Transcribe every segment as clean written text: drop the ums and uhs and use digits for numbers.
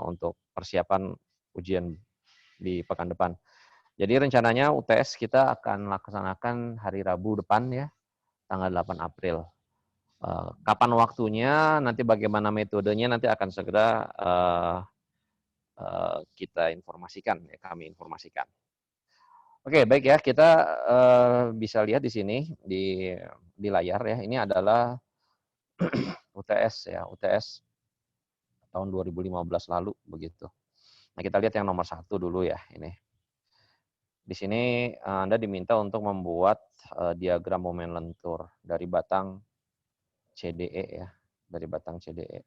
untuk persiapan ujian di pekan depan. Jadi rencananya UTS kita akan laksanakan hari Rabu depan ya, tanggal 8 April. Kapan waktunya, nanti bagaimana metodenya, nanti akan segera kita informasikan, ya, kami informasikan. Oke, baik ya, kita bisa lihat di sini di layar ya, ini adalah UTS ya, UTS tahun 2015 lalu begitu. Nah, kita lihat yang nomor 1 dulu ya, ini. Di sini Anda diminta untuk membuat diagram momen lentur dari batang CDE ya, dari batang CDE.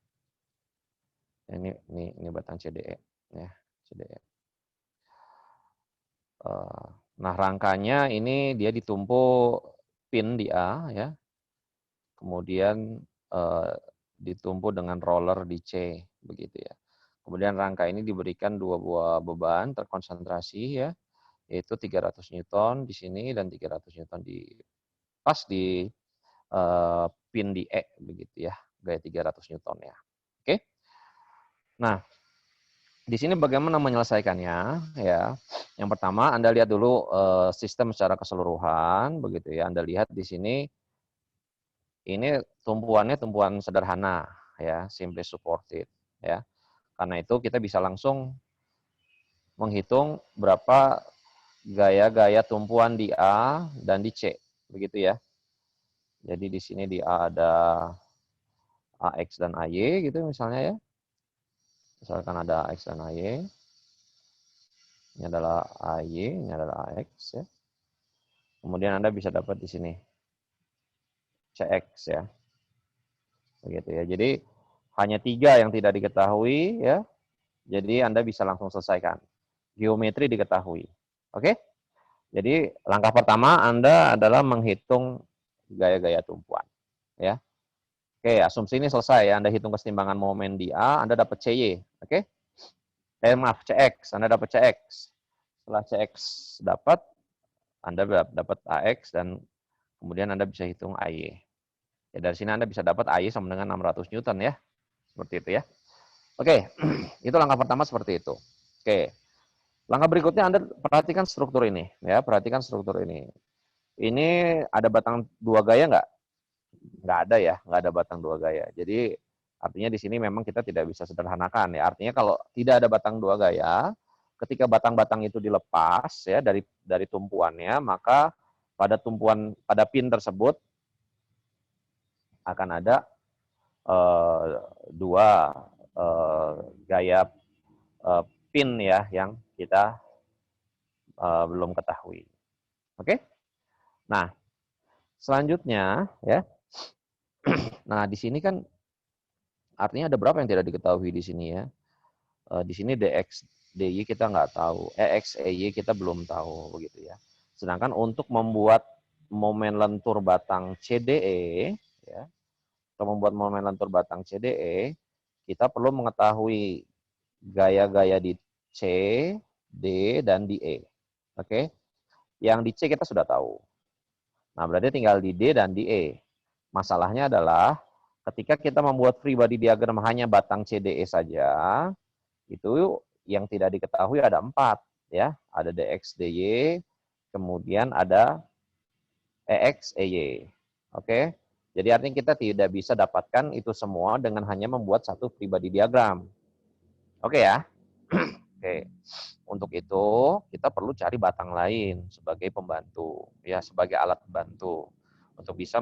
Ini batang CDE ya, CDE. Nah, rangkanya ini dia ditumpuk pin di A ya, kemudian ditumpuk dengan roller di C begitu ya. Kemudian rangka ini diberikan 2 buah beban terkonsentrasi ya, yaitu 300 Newton di sini dan 300 Newton di pas di pin di E begitu ya, gaya 300 Newton ya. Oke. Nah, di sini bagaimana menyelesaikannya ya. Yang pertama Anda lihat dulu sistem secara keseluruhan begitu ya. Anda lihat di sini ini tumpuannya tumpuan sederhana ya, simply supported ya. Karena itu kita bisa langsung menghitung berapa gaya-gaya tumpuan di A dan di C begitu ya. Jadi di sini di A ada AX dan AY gitu misalnya ya. Misalkan ada AX dan AY. Ini adalah AY, ini adalah AX ya. Kemudian Anda bisa dapat di sini CX ya. Begitu ya. Jadi hanya 3 yang tidak diketahui ya. Jadi Anda bisa langsung selesaikan. Geometri diketahui. Oke? Jadi langkah pertama Anda adalah menghitung gaya-gaya tumpuan ya. Oke, asumsi ini selesai ya. Anda hitung kesetimbangan momen di A, Anda dapat CY. Oke? Maaf, CX. Anda dapat CX. Setelah CX dapat, Anda dapat AX dan kemudian Anda bisa hitung AY. Ya, dari sini Anda bisa dapat AY sama dengan 600 Newton ya. Seperti itu ya. Oke, itu langkah pertama seperti itu. Oke. Langkah berikutnya Anda perhatikan struktur ini ya, perhatikan struktur ini. Ini ada batang 2 gaya nggak? Nggak ada ya, nggak ada batang 2 gaya. Jadi artinya di sini memang kita tidak bisa sederhanakan ya. Artinya kalau tidak ada batang 2 gaya, ketika batang-batang itu dilepas ya dari tumpuannya, maka pada pin tersebut akan ada 2 gaya pin ya yang kita belum ketahui. Oke? Nah, selanjutnya ya. Nah, di sini kan artinya ada berapa yang tidak diketahui di sini ya. Di sini DX, DY kita nggak tahu, EX, EY kita belum tahu begitu ya. Sedangkan untuk membuat momen lentur batang CDE ya, untuk membuat momen lentur batang CDE, kita perlu mengetahui gaya-gaya di C, D, dan di E. Oke? Yang di C kita sudah tahu. Nah, berarti tinggal di D dan di E. Masalahnya adalah ketika kita membuat free body diagram hanya batang CDE saja, itu yang tidak diketahui ada 4 ya, ada DX, DY, kemudian ada EX, EY. Oke. Jadi artinya kita tidak bisa dapatkan itu semua dengan hanya membuat satu free body diagram. Oke ya. Oke. Untuk itu kita perlu cari batang lain sebagai pembantu ya, sebagai alat bantu untuk bisa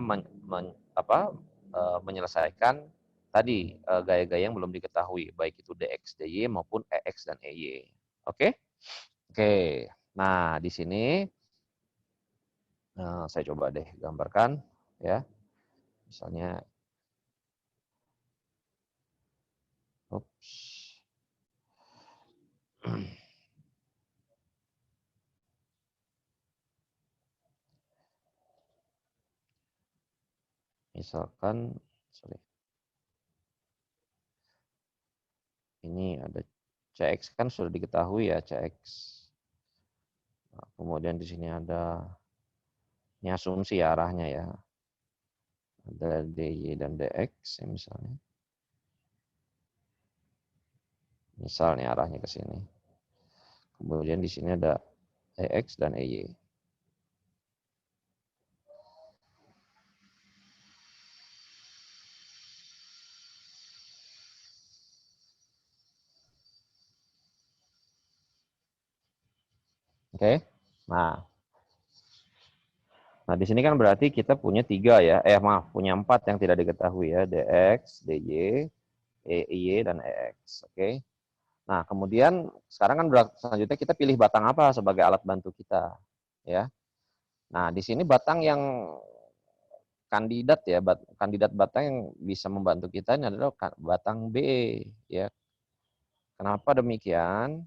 menyelesaikan tadi gaya-gaya yang belum diketahui baik itu DX, DY maupun EX dan EY. Oke? Oke. Nah, di sini saya coba deh gambarkan ya. Misalnya ups. Misalkan sorry. Ini ada CX kan sudah diketahui ya CX. Nah, kemudian di sini ada ini asumsi ya arahnya ya. Ada DY dan DX ya misalnya. Misalnya arahnya ke sini. Kemudian di sini ada EX dan EY. Oke. Nah, di sini kan berarti kita punya 3 ya. Maaf, punya 4 yang tidak diketahui ya. DX, DJ, EY, dan EX. Oke. Nah, kemudian sekarang kan selanjutnya kita pilih batang apa sebagai alat bantu kita. Ya. Nah, di sini batang yang kandidat ya, kandidat batang yang bisa membantu kita ini adalah batang BE. Ya. Kenapa demikian?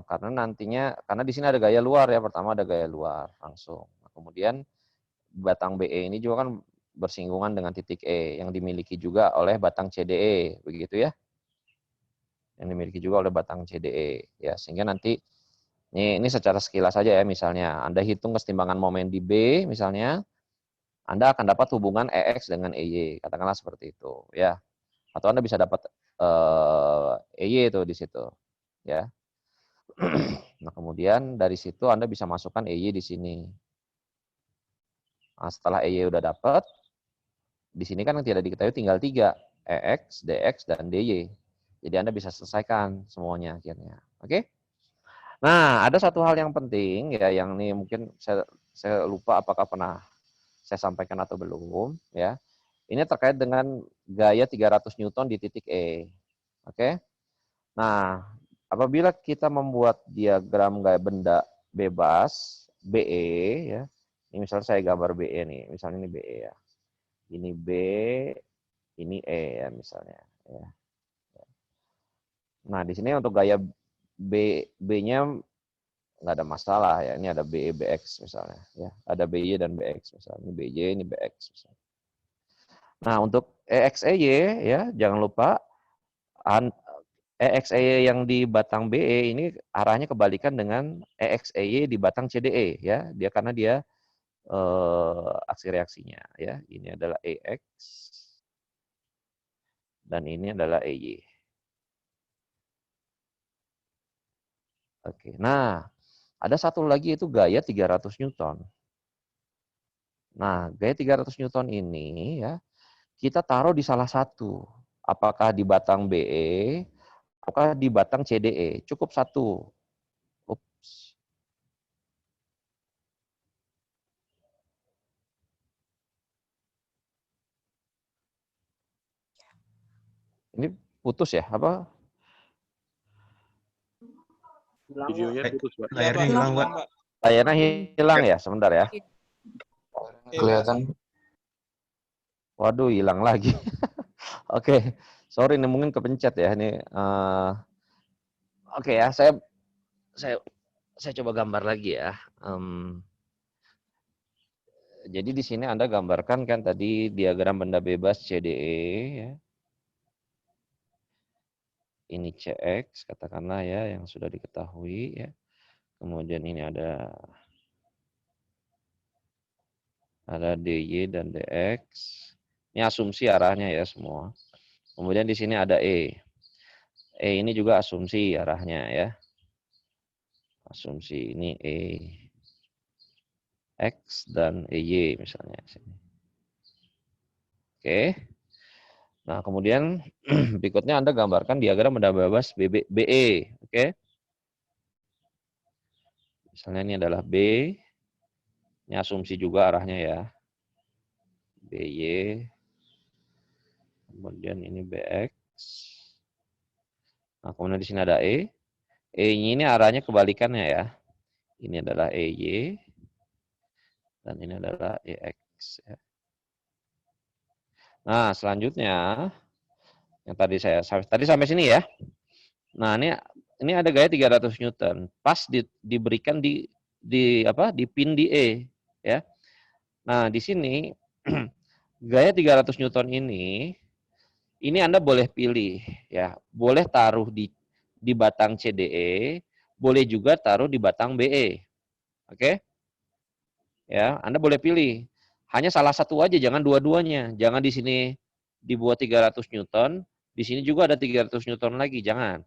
Karena nantinya, karena di sini ada gaya luar ya, pertama ada gaya luar langsung. Nah, kemudian batang BE ini juga kan bersinggungan dengan titik E yang dimiliki juga oleh batang CDE, begitu ya? Yang dimiliki juga oleh batang CDE, ya. Sehingga nanti ini secara sekilas saja ya, misalnya Anda hitung kesetimbangan momen di B, misalnya Anda akan dapat hubungan EX dengan EY, katakanlah seperti itu, ya. Atau Anda bisa dapat EY itu di situ, ya. Nah, kemudian dari situ Anda bisa masukkan EY di sini. Nah, setelah EY udah dapat, di sini kan yang tidak diketahui tinggal 3, EX, DX, dan DY. Jadi Anda bisa selesaikan semuanya akhirnya. Oke? Nah, ada satu hal yang penting ya, yang ini mungkin saya lupa apakah pernah saya sampaikan atau belum, ya. Ini terkait dengan gaya 300 Newton di titik E. Oke? Nah, apabila kita membuat diagram gaya benda bebas BE ya. Ini misalnya saya gambar BE nih, misalnya ini BE ya. Ini B, ini E ya misalnya ya. Nah, di sini untuk gaya B-nya nggak ada masalah ya. Ini ada BE, BX misalnya ya. Ada BY dan BX misalnya. Ini BY, ini BX misalnya. Nah, untuk EX, EY ya, jangan lupa EXEY yang di batang BE ini arahnya kebalikan dengan EXEY di batang CDE ya. Dia karena dia aksi reaksinya ya. Ini adalah EX dan ini adalah EY. Oke. Nah, ada satu lagi itu gaya 300 Newton. Nah, gaya 300 Newton ini ya, kita taruh di salah satu. Apakah di batang BE, apakah di batang CDE. Cukup satu. Ups. Ini putus ya? Apa? Videonya putus, Pak. Layarnya hilang, Pak. Layarnya hilang ya? Sebentar ya. Kelihatan. Waduh, hilang lagi. Oke, sorry nih mungkin kepencet ya ini. Oke ya, saya coba gambar lagi ya. Jadi di sini Anda gambarkan kan tadi diagram benda bebas CDE ya. Ini CX katakanlah ya yang sudah diketahui ya. Kemudian ini ada DY dan DX. Ini asumsi arahnya ya semua. Kemudian di sini ada E. E ini juga asumsi arahnya ya. Asumsi ini E. X dan EY misalnya. Oke. Nah, kemudian berikutnya Anda gambarkan diagram benda bebas BE. Oke. Misalnya ini adalah B. Ini asumsi juga arahnya ya. BY. Kemudian ini BX. Nah, kemudian di sini ada E. E-nya ini arahnya kebalikannya ya. Ini adalah EY. Dan ini adalah EX. Ya. Nah, selanjutnya yang tadi sampai sini ya. Nah, ini ada gaya 300 Newton. Pas diberikan di pin di E ya. Nah, di sini gaya 300 Newton ini Anda boleh pilih ya. Boleh taruh di batang CDE, boleh juga taruh di batang BE. Oke? Ya, Anda boleh pilih. Hanya salah satu aja, jangan dua-duanya. Jangan di sini dibuat 300 Newton, Di sini juga ada 300 Newton lagi, jangan.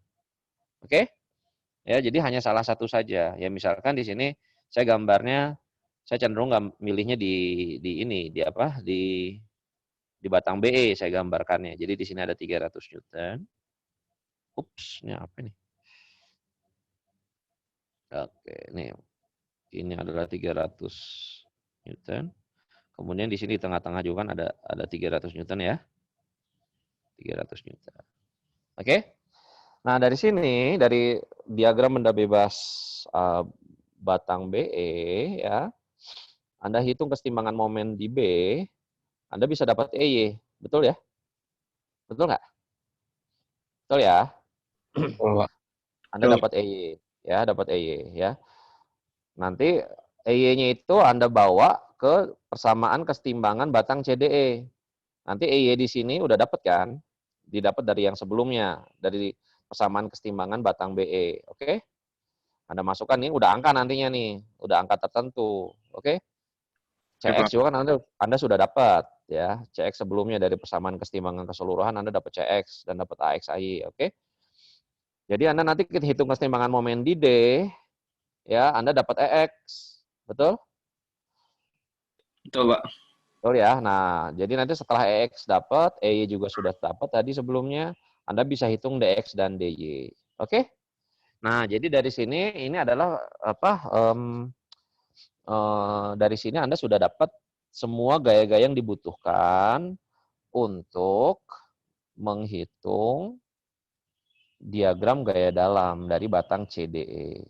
Oke? Ya, jadi hanya salah satu saja. Ya misalkan di sini saya gambarnya, saya cenderung milihnya di ini, di apa? Di batang BE saya gambarkannya. Jadi di sini ada 300 Newton. Ups, ini apa nih? Oke, ini adalah 300 Newton. Kemudian di sini di tengah-tengah juga kan ada 300 Newton ya. 300 Newton. Oke? Nah, dari sini, dari diagram benda bebas batang BE, ya, Anda hitung kesetimbangan momen di B, Anda bisa dapat EY. Betul ya? Betul nggak? Betul ya? Betul, Pak. Anda dapat EY. Ya, dapat EY. Ya. Nanti EY-nya itu Anda bawa ke persamaan kesetimbangan batang CDE. Nanti EY di sini udah dapat kan? Didapat dari yang sebelumnya, dari persamaan kesetimbangan batang BE. Oke? Anda masukkan nih, udah angka nantinya nih, udah angka tertentu. Oke? CX juga kan Anda sudah dapat ya. CX sebelumnya dari persamaan kesetimbangan keseluruhan Anda dapat CX dan dapat AXI, oke? Jadi Anda nanti hitung kesetimbangan momen di D, ya Anda dapat EX. Betul? Betul, Pak. Betul ya. Nah, jadi nanti setelah EX dapat, EY juga sudah dapat tadi sebelumnya, Anda bisa hitung DX dan DY. Oke? Nah, jadi dari sini ini adalah apa? Dari sini Anda sudah dapat semua gaya-gaya yang dibutuhkan untuk menghitung diagram gaya dalam dari batang CDE.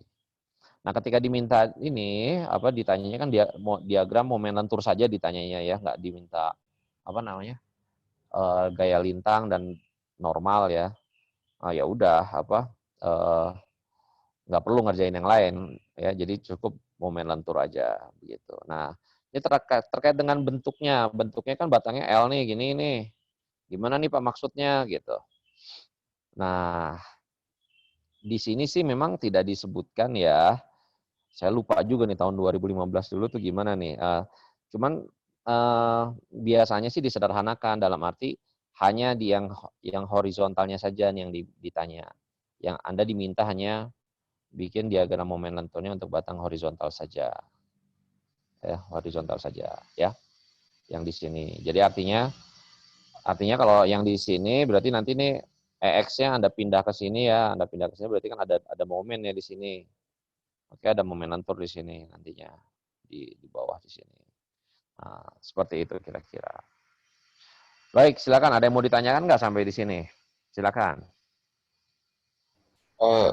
Nah, ketika diminta ini, apa ditanyanya kan diagram momen lentur saja ditanyanya ya, nggak diminta apa namanya gaya lintang dan normal ya. Ya udah apa nggak perlu ngerjain yang lain ya, jadi cukup momen lentur aja begitu. Nah, ini terkait dengan bentuknya, bentuknya kan batangnya L nih, gini nih, gimana nih Pak maksudnya gitu. Nah, di sini sih memang tidak disebutkan ya. Saya lupa juga nih tahun 2015 dulu tuh gimana nih. Cuman biasanya sih disederhanakan dalam arti hanya di yang horizontalnya saja yang ditanya. Yang Anda diminta hanya bikin diagram momen lenturnya untuk batang horizontal saja. Ya, horizontal saja ya. Yang di sini. Jadi artinya kalau yang di sini berarti nanti nih EX-nya Anda pindah ke sini ya, Anda pindah ke sini berarti kan ada momen ya di sini. Oke, ada momen lentur di sini nantinya di bawah di sini. Nah, seperti itu kira-kira. Baik, silakan. Ada yang mau ditanyakan nggak sampai di sini? Silakan.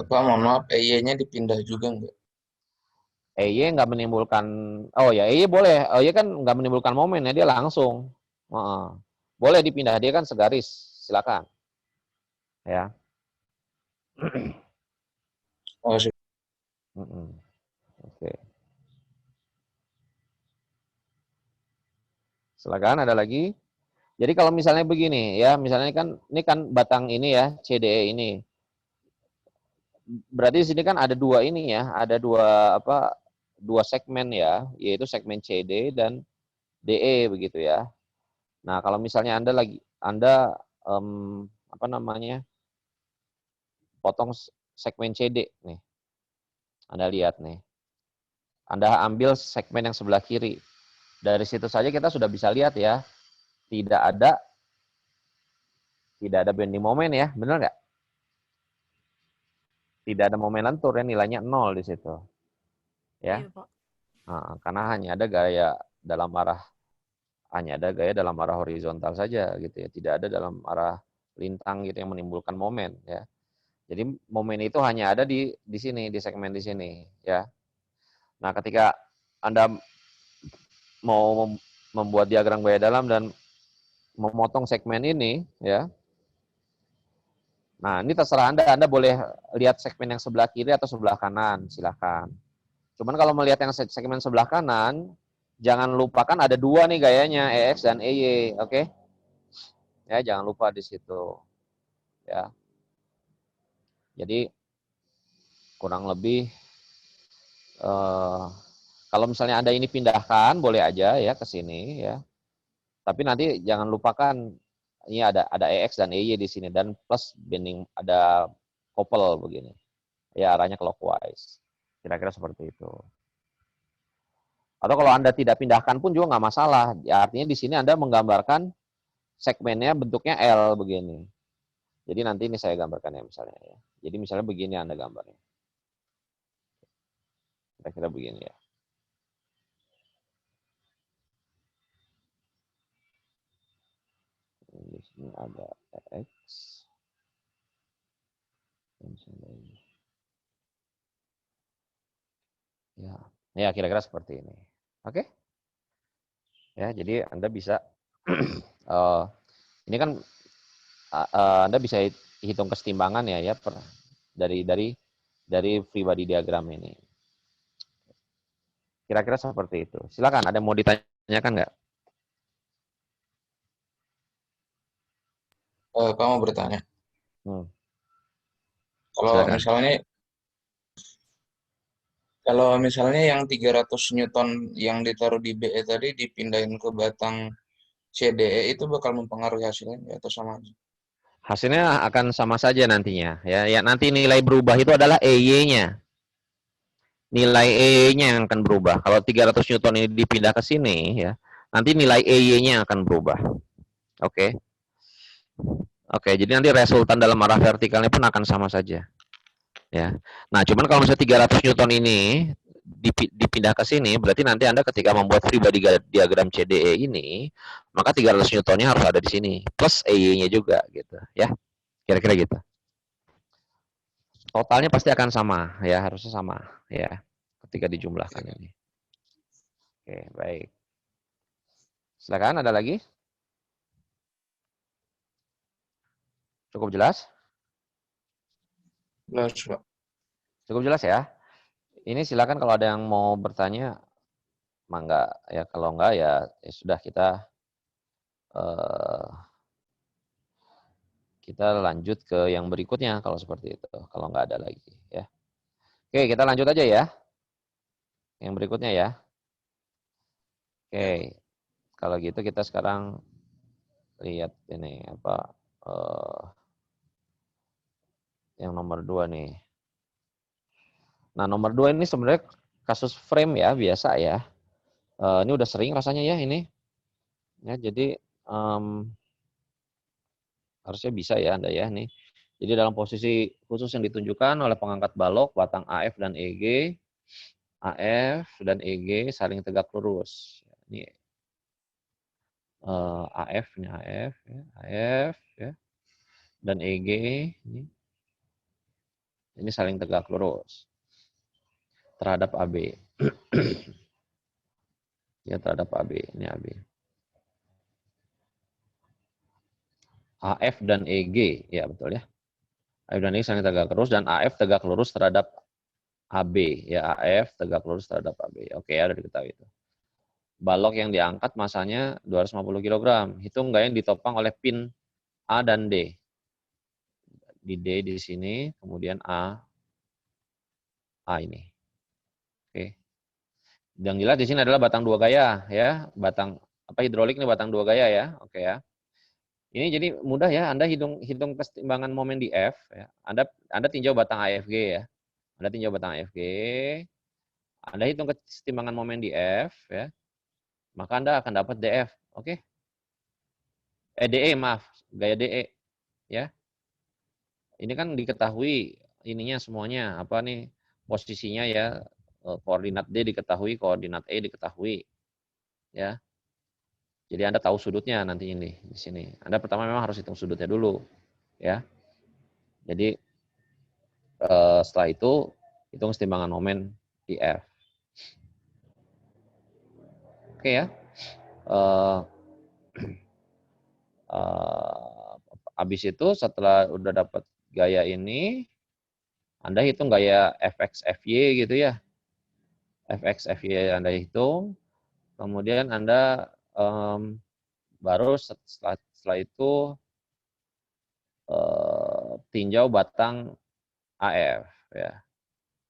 Pak, mohon maaf, EY-nya dipindah juga nggak? EY nggak menimbulkan, oh ya EY boleh. EY kan nggak menimbulkan momen ya, dia langsung. Boleh dipindah, dia kan segaris. Silakan. Ya. Oh, Oke. Silakan, ada lagi? Jadi kalau misalnya begini ya, misalnya kan ini kan batang ini ya, CDE ini. Berarti di sini kan ada dua ini ya, ada dua segmen ya, yaitu segmen CD dan DE begitu ya. Nah, kalau misalnya Anda apa namanya? Potong segmen CD nih. Anda lihat nih. Anda ambil segmen yang sebelah kiri. Dari situ saja kita sudah bisa lihat ya, tidak ada bending momen ya, benar nggak? Tidak ada momen lentur ya, nilainya 0 di situ. Ya. Iya, Pak. Nah, karena hanya ada gaya dalam arah horizontal saja gitu ya, tidak ada dalam arah lintang gitu yang menimbulkan momen ya. Jadi momen itu hanya ada di sini, di segmen di sini ya. Nah, ketika Anda mau membuat diagram gaya dalam dan memotong segmen ini ya. Nah, ini terserah Anda boleh lihat segmen yang sebelah kiri atau sebelah kanan, silakan. Cuman kalau melihat yang segmen sebelah kanan, jangan lupakan ada dua nih gayanya, EX dan EY, oke? Ya, jangan lupa di situ. Ya. Jadi kurang lebih kalau misalnya Anda ini pindahkan boleh aja ya ke sini ya. Tapi nanti jangan lupakan ini ada EX dan EY di sini dan plus bending ada couple begini. Ya arahnya clockwise. Kira-kira seperti itu. Atau kalau Anda tidak pindahkan pun juga nggak masalah. Ya, artinya di sini Anda menggambarkan segmennya bentuknya L begini. Jadi nanti ini saya gambarkan ya misalnya ya. Jadi misalnya begini Anda gambarnya. Kira-kira begini ya. Di sini ada EX. Ya kira-kira seperti ini. Oke? Ya, jadi Anda bisa ini kan Anda bisa hitung kesetimbangan ya dari free body diagram ini. Kira-kira seperti itu. Silakan, ada mau ditanyakan nggak? Kamu bertanya. Kalau Silakan. misalnya yang 300 Newton yang ditaruh di BE tadi dipindahin ke batang CDE itu bakal mempengaruhi hasilnya atau sama aja? Hasilnya akan sama saja nantinya. Ya, nanti nilai berubah itu adalah EY-nya. Nilai EY-nya yang akan berubah. Kalau 300 Newton ini dipindah ke sini, ya, nanti nilai EY-nya akan berubah. Oke. Oke, jadi nanti resultan dalam arah vertikalnya pun akan sama saja. Ya. Nah, cuman kalau misalnya 300 Newton ini dipindah ke sini, berarti nanti Anda ketika membuat free body diagram CDE ini, maka 300 Newtonnya harus ada di sini, plus EY-nya juga gitu, ya. Kira-kira gitu. Totalnya pasti akan sama, ya, harusnya sama, ya, ketika dijumlahkan ini. Oke, baik. Silakan, ada lagi? Cukup jelas? Jelas, Pak. Cukup jelas ya? Ini silakan kalau ada yang mau bertanya, mangga ya. Kalau enggak ya sudah kita lanjut ke yang berikutnya kalau seperti itu. Kalau nggak ada lagi ya. Oke, kita lanjut aja ya. Yang berikutnya ya. Oke. Kalau gitu kita sekarang lihat ini apa yang nomor 2 nih. Nah, nomor 2 ini sebenarnya kasus frame ya, biasa ya. Ini udah sering rasanya ya ini. Ya, jadi harusnya bisa ya Anda ya nih. Jadi dalam posisi khusus yang ditunjukkan oleh pengangkat balok, batang AF dan EG, AF dan EG saling tegak lurus. Ini AF, ini AF, ya, AF, ya, dan EG ini saling tegak lurus terhadap AB. Ya, terhadap AB, ini AB. AF dan EG, ya betul ya. AF dan EG saling tegak lurus dan AF tegak lurus terhadap AB, ya AF tegak lurus terhadap AB. Oke, ada diketahui itu. Balok yang diangkat masanya 250 kg. Hitung nggak yang ditopang oleh pin A dan D. Di D di sini, kemudian A ini. Oke. Yang jelas di sini adalah batang 2 gaya ya, batang hidrolik ini batang 2 gaya ya. Oke ya. Ini jadi mudah ya, Anda hitung kesetimbangan momen di F ya. Anda tinjau batang AFG ya. Anda tinjau batang AFG. Anda hitung kesetimbangan momen di F ya. Maka Anda akan dapat DF. Oke. DE maaf, gaya DE ya. Ini kan diketahui ininya semuanya apa nih posisinya ya, koordinat D diketahui, koordinat E diketahui ya. Jadi Anda tahu sudutnya nanti ini di sini. Anda pertama memang harus hitung sudutnya dulu ya. Jadi setelah itu hitung kesetimbangan momen di F. Oke ya. Habis itu setelah udah dapat gaya ini, Anda hitung gaya Fx Fy gitu ya. Fx Fy Anda hitung, kemudian Anda baru setelah itu tinjau batang AF ya.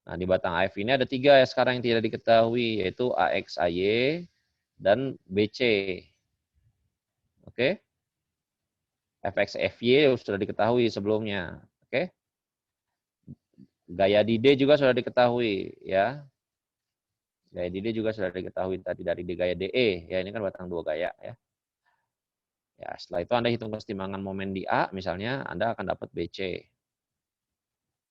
Nah, di batang AF ini ada 3 ya sekarang yang tidak diketahui, yaitu AX AY dan BC. Oke. Fx, Fy sudah diketahui sebelumnya. Oke. Gaya di D juga sudah diketahui, ya. Gaya di D juga sudah diketahui tadi dari gaya DE, ya ini kan batang 2 gaya, ya. Ya, setelah itu Anda hitung kesetimbangan momen di A, misalnya Anda akan dapat BC.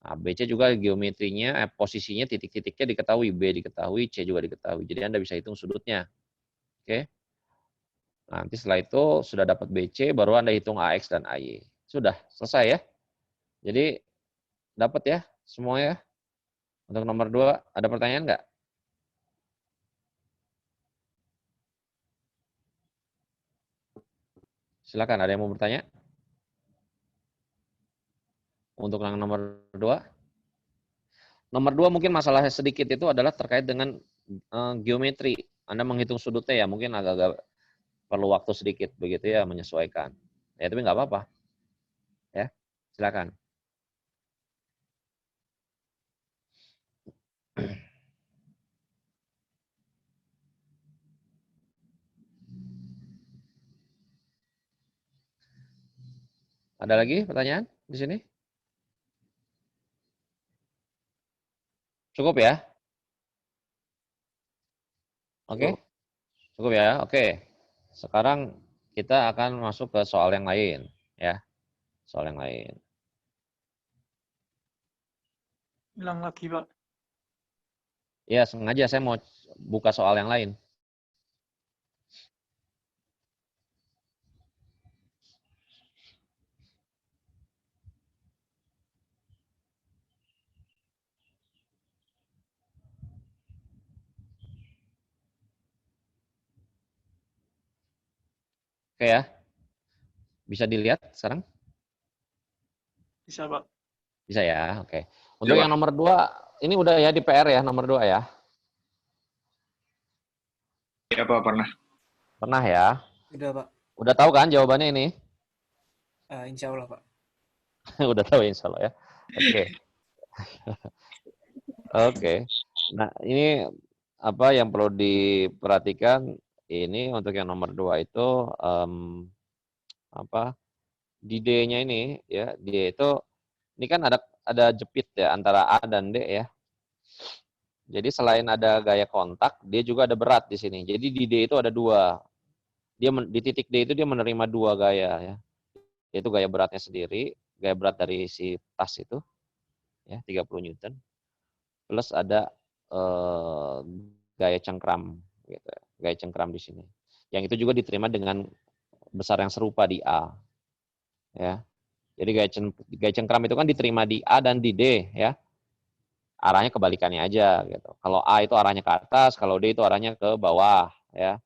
Nah, BC juga geometrinya, posisinya titik-titiknya diketahui, B diketahui, C juga diketahui. Jadi Anda bisa hitung sudutnya. Oke. Nanti setelah itu sudah dapat BC, baru Anda hitung AX dan AY. Sudah, selesai ya. Jadi dapat ya semua ya. Untuk nomor 2, ada pertanyaan nggak? Silakan, ada yang mau bertanya? Untuk yang nomor 2. Nomor 2 mungkin masalah sedikit itu adalah terkait dengan geometri. Anda menghitung sudutnya ya mungkin agak-agak perlu waktu sedikit begitu ya menyesuaikan. Ya tapi nggak apa-apa. Ya, silakan. Ada lagi pertanyaan di sini? Cukup ya? Oke? Cukup ya? Oke. Sekarang kita akan masuk ke soal yang lain ya. Soal yang lain. Hilang lagi, Pak. Ya, sengaja saya mau buka soal yang lain. Oke ya. Bisa dilihat sekarang? Bisa, Pak. Bisa ya, oke. Untuk yang nomor 2, ini udah ya di PR ya, nomor 2 ya? Iya Pak, pernah. Pernah ya? Udah, Pak. Udah tahu kan jawabannya ini? Insya Allah, Pak. Udah tahu insya Allah ya. Oke. Oke. Nah, ini apa yang perlu diperhatikan ini untuk yang nomor 2 itu apa? Di D-nya ini ya, D itu ini kan ada jepit ya antara A dan D ya. Jadi selain ada gaya kontak, dia juga ada berat di sini. Jadi di D itu ada 2. Di titik D itu dia menerima 2 gaya ya. Yaitu gaya beratnya sendiri, gaya berat dari si tas itu ya 30 Newton plus ada gaya cengkram gitu. Gaya cengkram di sini. Yang itu juga diterima dengan besar yang serupa di A. Ya. Jadi gaya cengkram itu kan diterima di A dan di D ya. Arahnya kebalikannya aja gitu. Kalau A itu arahnya ke atas, kalau D itu arahnya ke bawah ya.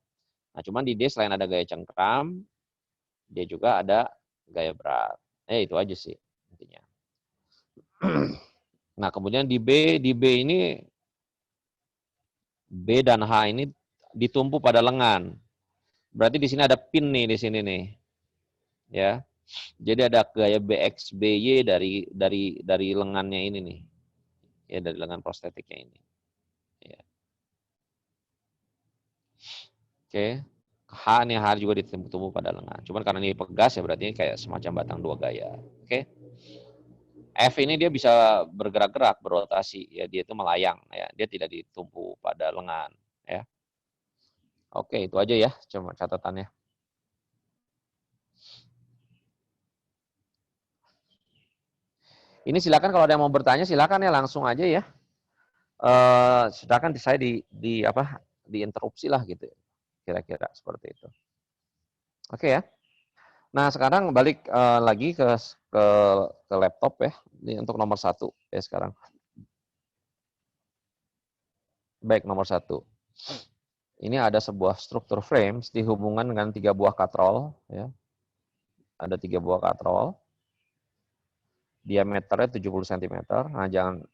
Nah, cuman di D selain ada gaya cengkram, dia juga ada gaya berat. Itu aja sih intinya. Nah, kemudian di B ini B dan H ini ditumpu pada lengan. Berarti di sini ada pin nih di sini nih. Ya. Jadi ada gaya BX BY dari lengannya ini nih. Ya, dari lengan prostetiknya ini. Ya. Oke. H nih H juga ditumpu pada lengan. Cuman karena ini pegas ya berarti ini kayak semacam batang 2 gaya. Oke. F ini dia bisa bergerak-gerak, berotasi ya, dia itu melayang ya, dia tidak ditumpu pada lengan ya. Oke, itu aja ya cuma catatannya. Ini silakan kalau ada yang mau bertanya silakan ya langsung aja ya. Silakan saya di apa diinterupsi lah gitu. Kira-kira seperti itu. Oke ya. Nah, sekarang balik lagi ke laptop ya. Ini untuk nomor 1 ya sekarang. Baik, nomor 1. Ini ada sebuah struktur frames dihubungkan dengan 3 buah katrol ya. Ada 3 buah katrol. Diameternya 70 cm. Nah, jangan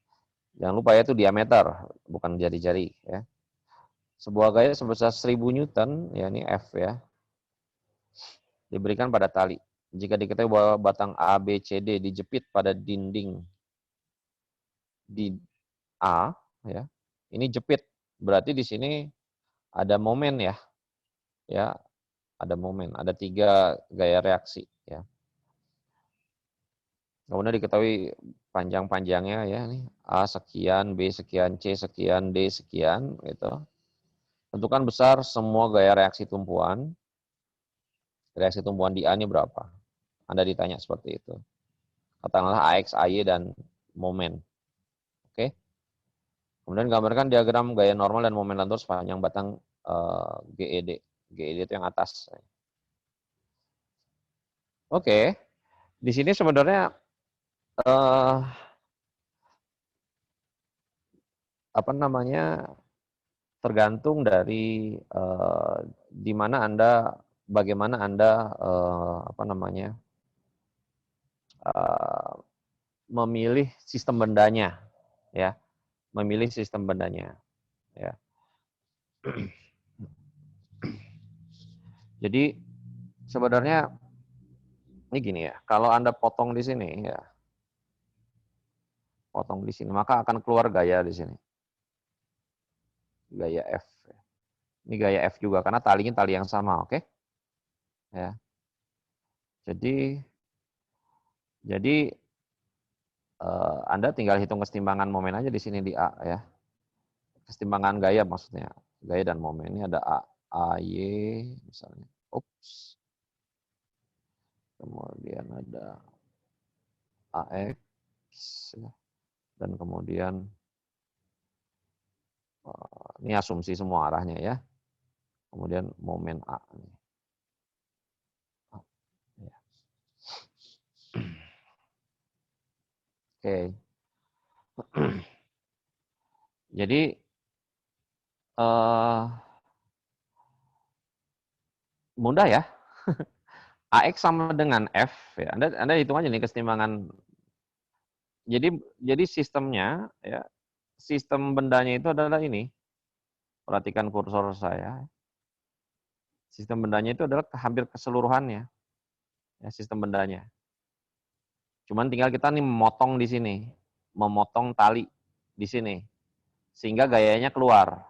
lupa ya itu diameter, bukan jari-jari ya. Sebuah gaya sebesar 1000 Newton, ya ini F ya. Diberikan pada tali. Jika diketahui bahwa batang A, B, C, D dijepit pada dinding di A ya. Ini jepit. Berarti di sini ada momen ya. Ya, ada momen, ada 3 gaya reaksi ya. Kemudian diketahui panjang-panjangnya ya nih A sekian, B sekian, C sekian, D sekian gitu. Tentukan besar semua gaya reaksi tumpuan. Reaksi tumpuan di A ini berapa? Anda ditanya seperti itu. Katakanlah AX, AY, dan momen. Oke. Kemudian gambarkan diagram gaya normal dan momen lantur sepanjang batang GED. GED itu yang atas. Oke. Di sini sebenarnya apa namanya tergantung dari di mana Anda, bagaimana Anda apa namanya memilih sistem bendanya, ya, memilih sistem bendanya, ya. Jadi sebenarnya ini gini ya, kalau Anda potong di sini, ya, potong di sini, maka akan keluar gaya di sini, gaya F. Ini gaya F juga karena talinya tali yang sama, oke? Ya. Jadi Anda tinggal hitung kesetimbangan momen aja di sini di A ya. Kesetimbangan gaya maksudnya, gaya dan momen. Ini ada A, AY misalnya. Ups. Kemudian ada AX ya. Dan kemudian ini asumsi semua arahnya ya. Kemudian momen A. Ya. Oke. Jadi mudah ya. AX sama dengan F ya. Anda hitung aja nih kesetimbangan. Jadi sistemnya ya, sistem bendanya itu adalah ini. Perhatikan kursor saya. Sistem bendanya itu adalah hampir keseluruhannya. Ya, sistem bendanya. Cuman tinggal kita nih memotong di sini. Memotong tali di sini. Sehingga gayanya keluar.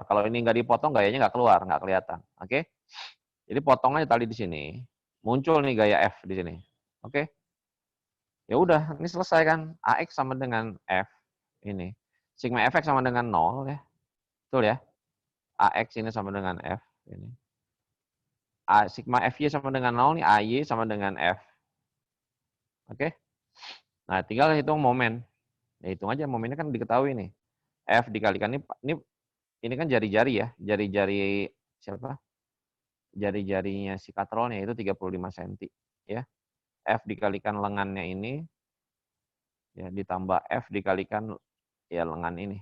Kalau ini nggak dipotong, gayanya nggak keluar, nggak kelihatan. Oke? Jadi potong aja tali di sini. Muncul nih gaya F di sini. Oke? Ya udah, ini selesai kan? AX sama dengan F ini. Sigma Fx sama dengan 0 ya. Betul ya? AX ini sama dengan F ini. Sigma Fy sama dengan 0 nih, AY sama dengan F. Oke? Nah, tinggal hitung momen. Ya, hitung aja momennya kan diketahui nih. F dikalikan ini kan jari-jari ya, jari-jari siapa? Jari-jarinya si katrolnya itu 35 cm ya. F dikalikan lengannya ini ya ditambah F dikalikan ya lengan ini.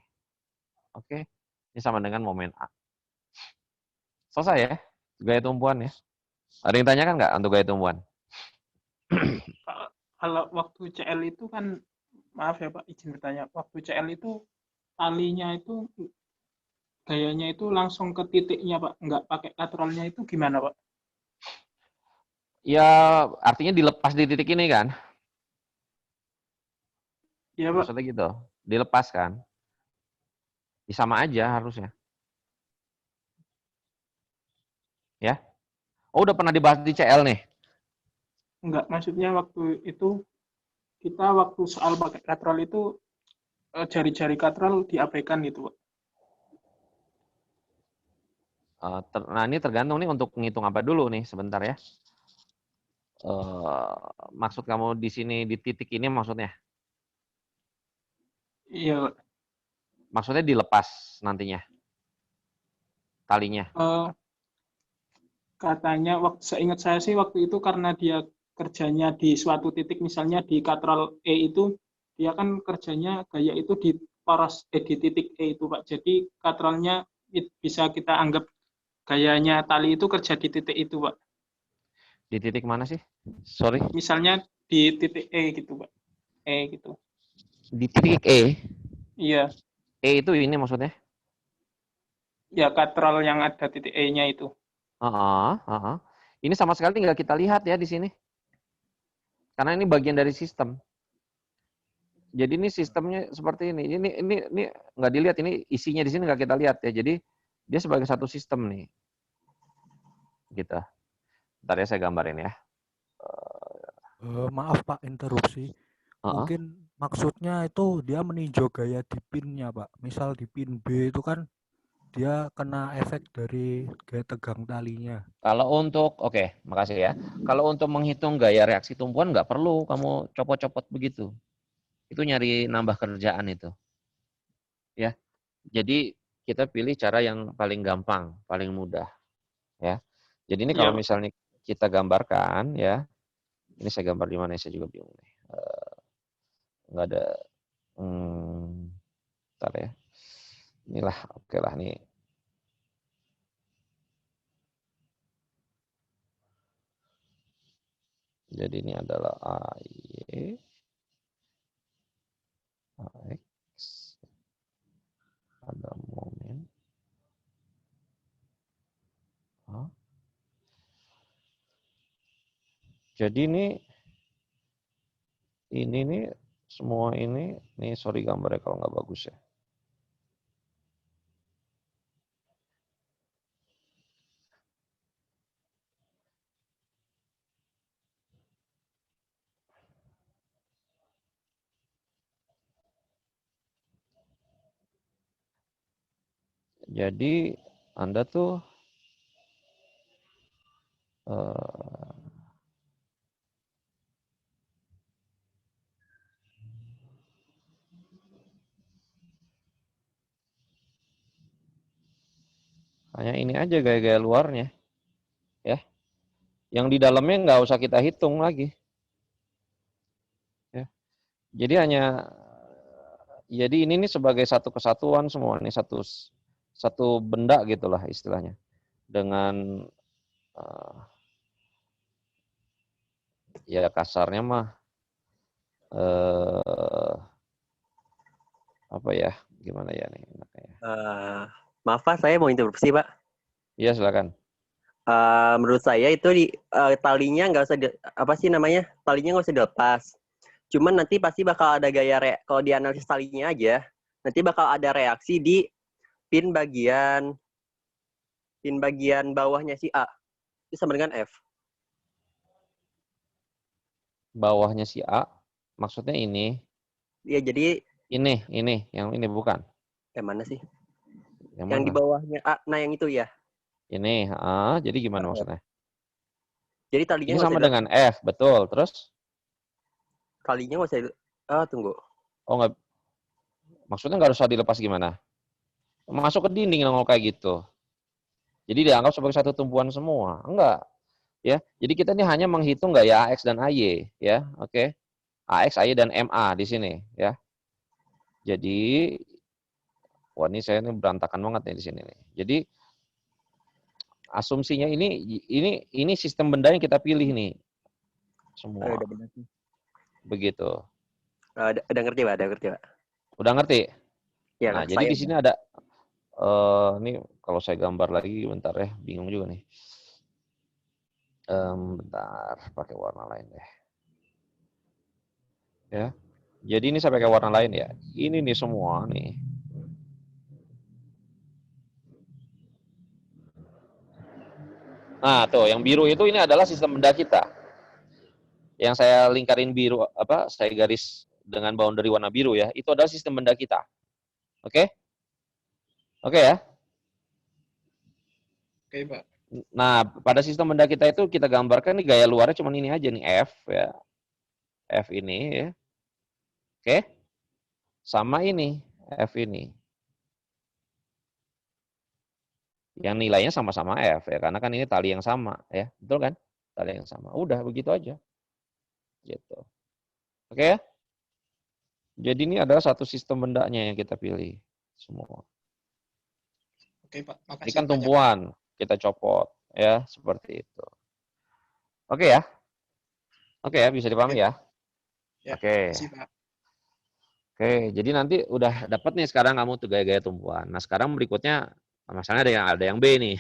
Oke. Ini sama dengan momen A. Selesai ya, gaya tumpuan ya. Ada yang tanyakan nggak untuk gaya tumpuan? Kalau waktu CL itu kan, maaf ya Pak, izin bertanya. Waktu CL itu talinya itu gayanya itu langsung ke titiknya Pak, nggak pakai katrolnya itu gimana Pak? Ya artinya dilepas di titik ini kan? Iya Pak. Maksudnya gitu, dilepas kan? Ya, sama aja harusnya. Ya. Oh, udah pernah dibahas di CL nih? Enggak, maksudnya waktu itu kita waktu soal pakai katrol itu jari-jari katrol diabaikan gitu Pak. Nah, ini tergantung nih untuk ngitung apa dulu nih, sebentar ya. Maksud kamu di sini di titik ini maksudnya? Iya Pak. Maksudnya dilepas nantinya talinya. Katanya waktu seingat saya sih waktu itu karena dia kerjanya di suatu titik, misalnya di katrol E itu dia kan kerjanya gaya itu di poros di titik E itu Pak. Jadi katrolnya bisa kita anggap gayanya tali itu kerja di titik itu Pak. Di titik mana sih? Sorry. Misalnya di titik E gitu Pak. E gitu. Di titik E? Iya. E itu ini maksudnya? Ya katrol yang ada titik E-nya itu. Ini sama sekali nggak kita lihat ya di sini. Karena ini bagian dari sistem. Jadi ini sistemnya seperti ini. Ini nggak dilihat, ini isinya di sini nggak kita lihat ya. Jadi dia sebagai satu sistem nih. Gitu. Bentar ya saya gambarin ya. Maaf Pak, interupsi. Heeh. Mungkin maksudnya itu dia meninjau gaya di pinnya Pak. Misal di pin B itu kan dia kena efek dari gaya tegang talinya. Kalau untuk, oke, makasih ya. Kalau untuk menghitung gaya reaksi tumpuan nggak perlu kamu copot-copot begitu. Itu nyari nambah kerjaan itu. Ya, jadi kita pilih cara yang paling gampang, paling mudah. Ya, jadi ini kalau Iya, Pak. misalnya kita gambarkan, ya, ini saya gambar di mana? Saya juga bingung nih. Nggak ada, bentar ya. Inilah, oke lah nih. Jadi ini adalah AY, AX, ada momen A. Jadi ini nih, semua ini, nih sorry gambarnya kalau nggak bagus ya. Jadi Anda tuh hanya ini aja gaya-gaya luarnya, ya. Yang di dalamnya nggak usah kita hitung lagi, ya. Jadi ini nih sebagai satu kesatuan semua nih, satu benda gitulah istilahnya. Dengan ya kasarnya mah apa ya? Gimana ya nih enaknya. Maaf Pak, saya mau interupsi Pak. Iya silakan. Menurut saya itu talinya nggak usah apa sih namanya, talinya nggak usah dilepas. Cuman nanti pasti bakal ada kalau di analisis talinya aja, nanti bakal ada reaksi di pin bagian bawahnya si A itu sama dengan F. Bawahnya si A, maksudnya ini. Ya jadi Ini, yang ini bukan. yang mana sih? Yang Yang mana? di bawahnya A, nah yang itu ya. Ini, jadi gimana maksudnya? Jadi talinya Ini nggak sama usah dengan F, betul. Terus? talinya nggak usah. Tunggu. Oh nggak, maksudnya nggak usah dilepas gimana? Masuk ke dinding kalau kayak gitu. Jadi dianggap sebagai satu tumpuan semua. Enggak, ya. Jadi kita ini hanya menghitung gaya AX dan AY, ya. Oke. AX, AY dan MA di sini, ya. Jadi wah ini saya ini berantakan banget nih di sini nih. Jadi asumsinya ini sistem benda yang kita pilih nih. Semua. Udah benar sih. Begitu. Udah ngerti Pak, Udah ngerti? Ya, Nah, jadi saya di sini ada ini kalau saya gambar lagi bentar ya, bingung juga nih. Bentar, pakai warna lain deh. Ya. Jadi ini saya pakai warna lain ya. Ini nih semua nih. Nah, tuh yang biru itu ini adalah sistem benda kita. Yang saya lingkarin biru saya garis dengan boundary warna biru ya, itu adalah sistem benda kita. Oke? Oke ya? Oke, Pak. Nah, pada sistem benda kita itu kita gambarkan nih gaya luarnya cuma ini aja nih F ya. F ini ya. Oke? Sama ini F ini. Yang nilainya sama-sama F ya, karena kan ini tali yang sama ya. Betul kan? Tali yang sama. Udah begitu aja. Gitu. Oke ya? Jadi ini adalah satu sistem bendanya yang kita pilih semua. Oke, Pak. Ini Makasih kan banyak. tumpuan, kita copot ya, seperti itu. Oke ya? Oke ya, bisa dipahami ya? Ya, Oke. makasih, Pak. Oke, jadi nanti udah dapat nih sekarang kamu tuh gaya-gaya tumpuan. Nah, sekarang berikutnya masalahnya ada yang B nih.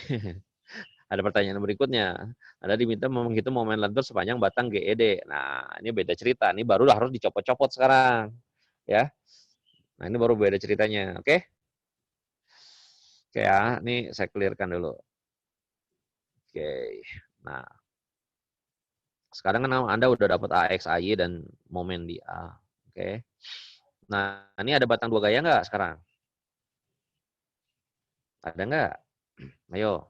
Ada pertanyaan berikutnya. Ada diminta menghitung momen lentur sepanjang batang GED. Nah, ini beda cerita. Ini baru harus dicopot-copot sekarang. Ya. Nah, ini baru beda ceritanya. Oke? Oke ya, ini saya clearkan dulu. Oke. Nah, Sekarang kan Anda udah dapat AX, AY, dan momen di A. Oke. Nah, ini ada batang dua gaya nggak sekarang? Ada nggak? Ayo.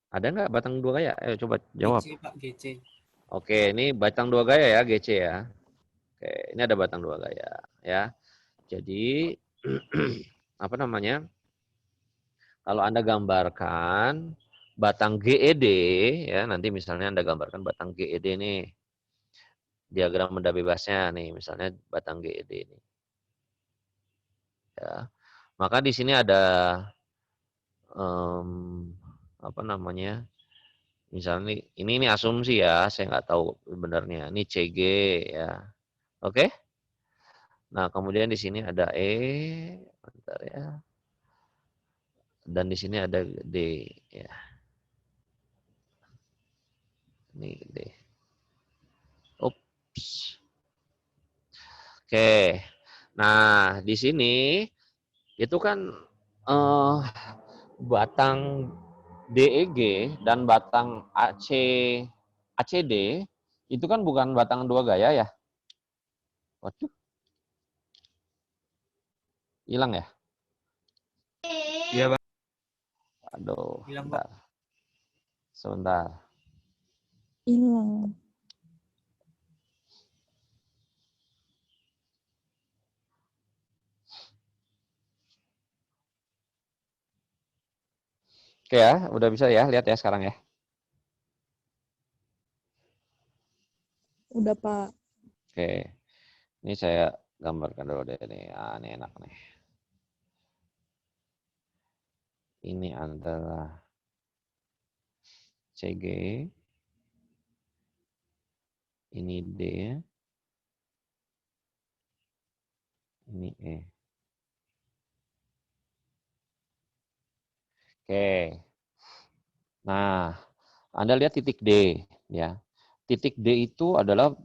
Ada nggak batang dua gaya? Ayo coba jawab. GC Pak, GC. Oke, ini batang dua gaya ya, GC ya. Oke, ini ada batang dua gaya ya. Jadi apa namanya? Kalau Anda gambarkan batang GED ya, nanti misalnya Anda gambarkan batang GED nih. Diagram benda bebasnya nih, misalnya batang GED ini. Ya. Maka di sini ada apa namanya? Misalnya ini asumsi ya, saya nggak tahu sebenarnya. Ini CG ya. Oke? Nah, kemudian di sini ada bentar ya. Dan di sini ada D ya. Ini D. Ups. Oke. Nah, di sini itu kan batang DEG dan batang ACD itu kan bukan batang dua gaya ya? Waduh. Hilang ya? Iya, Pak. Aduh, Hilang, Pak. bentar. Sebentar. Hilang. Oke ya, udah bisa ya, lihat ya sekarang ya. Udah, Pak. Oke, ini saya gambarkan dulu deh nih. Ah, ini enak nih. Ini adalah CG, ini D, ini E. Oke. Nah, Anda lihat titik D ya. Titik D itu adalah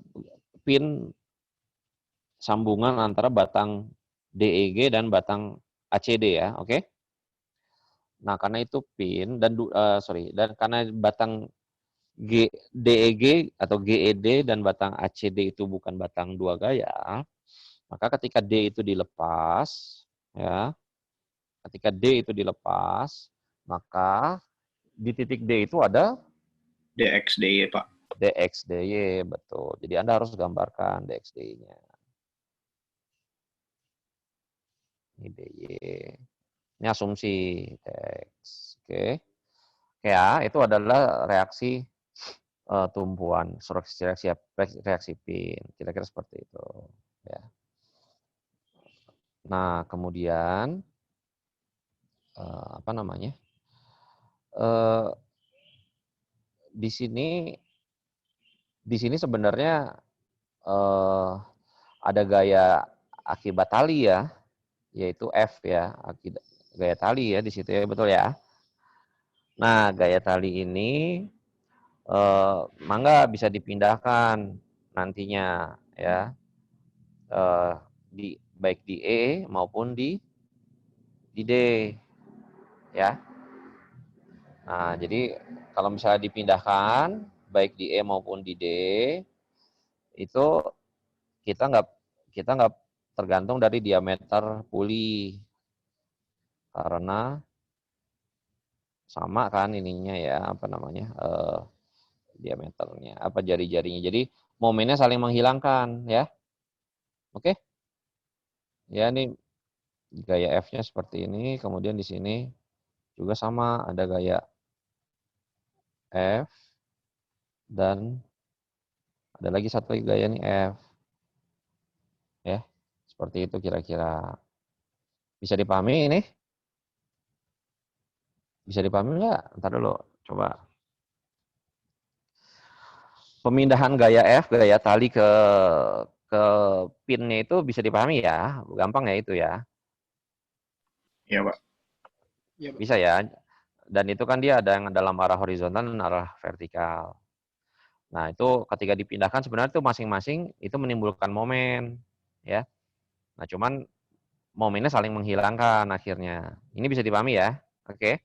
pin sambungan antara batang DEG dan batang ACD ya, oke? Nah, karena itu pin dan dan karena batang DEG atau GED dan batang ACD itu bukan batang dua gaya, maka ketika D itu dilepas ya, ketika D itu dilepas, maka di titik D itu ada DXDY, Pak. DXDY, betul. Jadi Anda harus gambarkan DXDY-nya. Ini DY. Ini asumsi teks. Oke. Ya, itu adalah reaksi tumpuan, reaksi pin. Kira-kira seperti itu. Ya. Nah, kemudian apa namanya? Di sini sebenarnya ada gaya akibat tali ya, yaitu F ya, gaya tali ya di situ ya, betul ya. Nah, gaya tali ini mangga bisa dipindahkan nantinya ya, baik di E maupun di D ya. Nah, jadi kalau misalnya dipindahkan baik di E maupun di D, itu kita nggak tergantung dari diameter puli, karena sama kan ininya ya, apa namanya, diameternya, apa jari-jarinya. Jadi momennya saling menghilangkan ya. Oke? Ya, ini gaya F-nya seperti ini, kemudian di sini juga sama, ada gaya F, dan ada lagi satu lagi gaya nih F. Ya, seperti itu kira-kira. Bisa dipahami ini? Bisa dipahami nggak? Ntar dulu, coba. Pemindahan gaya F, gaya tali ke pinnya itu bisa dipahami ya? Gampang ya itu ya? Iya, Pak. Bisa ya? Dan itu kan dia ada yang dalam arah horizontal dan arah vertikal. Nah, itu ketika dipindahkan sebenarnya itu masing-masing itu menimbulkan momen, ya. Nah, cuman momennya saling menghilangkan akhirnya. Ini bisa dipahami ya? Oke.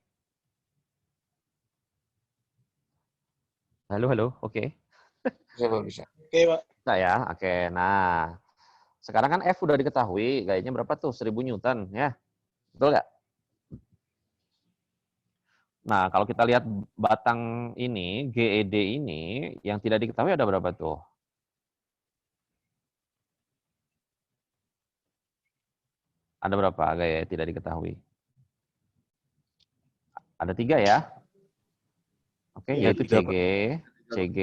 Halo, halo. Oke. Bisa, Pak, bisa. Oke, Pak. Bisa ya. Oke. Nah, sekarang kan F udah diketahui. Gayanya berapa tuh? 1000 Newton ya. Betul nggak? Nah, kalau kita lihat batang ini, GED ini, yang tidak diketahui ada berapa tuh? Ada berapa gaya yang tidak diketahui? Ada 3 ya. Oke, Iya, yaitu 3, CG, Pak. CG,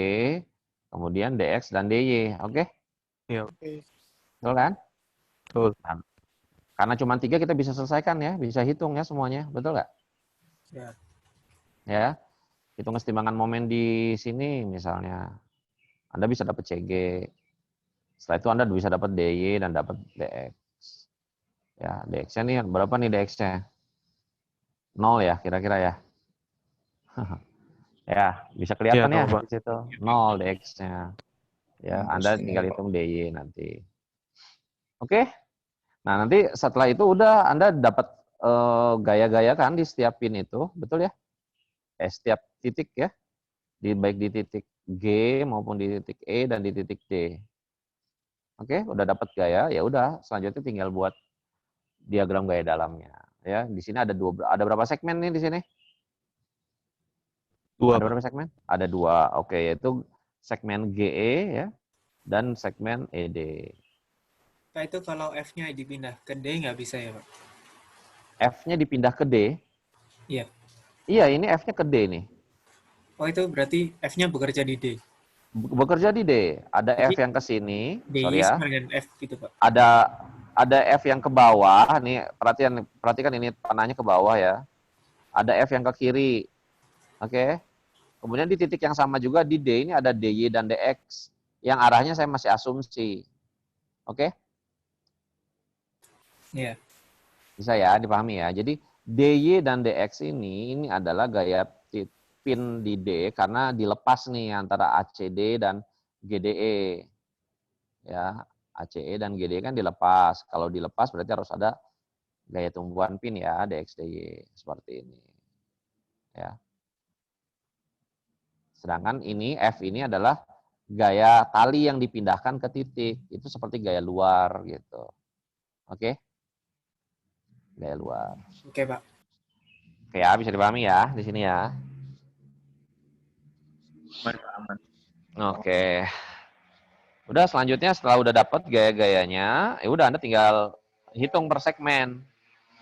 kemudian DX dan DY. Oke, Iya, betul kan? betul. Nah, karena cuma 3 kita bisa selesaikan ya, bisa hitung ya semuanya, betul nggak? Ya. Ya, hitung kesetimbangan momen di sini misalnya. Anda bisa dapat CG. Setelah itu Anda bisa dapat DY dan dapat DX. Ya, DX-nya nih berapa nih DX-nya? 0 ya kira-kira ya. Ya, bisa Iya, kelihatan ya 0, Pak. di situ. 0 DX-nya. Ya, Anda 60 ini, tinggal Pak. hitung DY nanti. Oke. Nah, nanti setelah itu udah Anda dapat gaya-gaya kan di setiap pin itu, betul ya? Setiap titik ya. Baik di titik G maupun di titik E dan di titik D. Oke, udah dapat gaya, ya udah selanjutnya tinggal buat diagram gaya dalamnya. Ya, di sini ada berapa segmen nih di sini? 2, Ada Pak. berapa segmen? Ada 2. Oke, yaitu segmen GE ya dan segmen ED. Pak, itu kalau F-nya dipindah ke D nggak bisa ya, Pak? F-nya dipindah ke D. Iya. Iya, ini F-nya ke D nih. Oh, itu berarti F-nya bekerja di D. Bekerja di D. Ada Jadi F yang ke sini, DY sorry ya. sama dengan F gitu, Pak. Ada F yang ke bawah, nih perhatikan ini panahnya ke bawah ya. Ada F yang ke kiri. Oke. Kemudian di titik yang sama juga di D ini ada DY dan DX. Yang arahnya saya masih asumsi. Oke? Iya. Bisa ya dipahami ya. Jadi DY dan DX ini adalah gaya pin di D karena dilepas nih antara ACD dan GDE. Ya, ACE dan GDE kan dilepas. Kalau dilepas berarti harus ada gaya tumbuhan pin ya, DX DY seperti ini. Ya. Sedangkan ini F ini adalah gaya tali yang dipindahkan ke titik. Itu seperti gaya luar gitu. Oke? Gaya luar. Oke, Pak. Oke ya, bisa dipahami ya di sini ya. Aman. Oke. Udah selanjutnya setelah udah dapat gaya-gayanya, ya udah Anda tinggal hitung per segmen.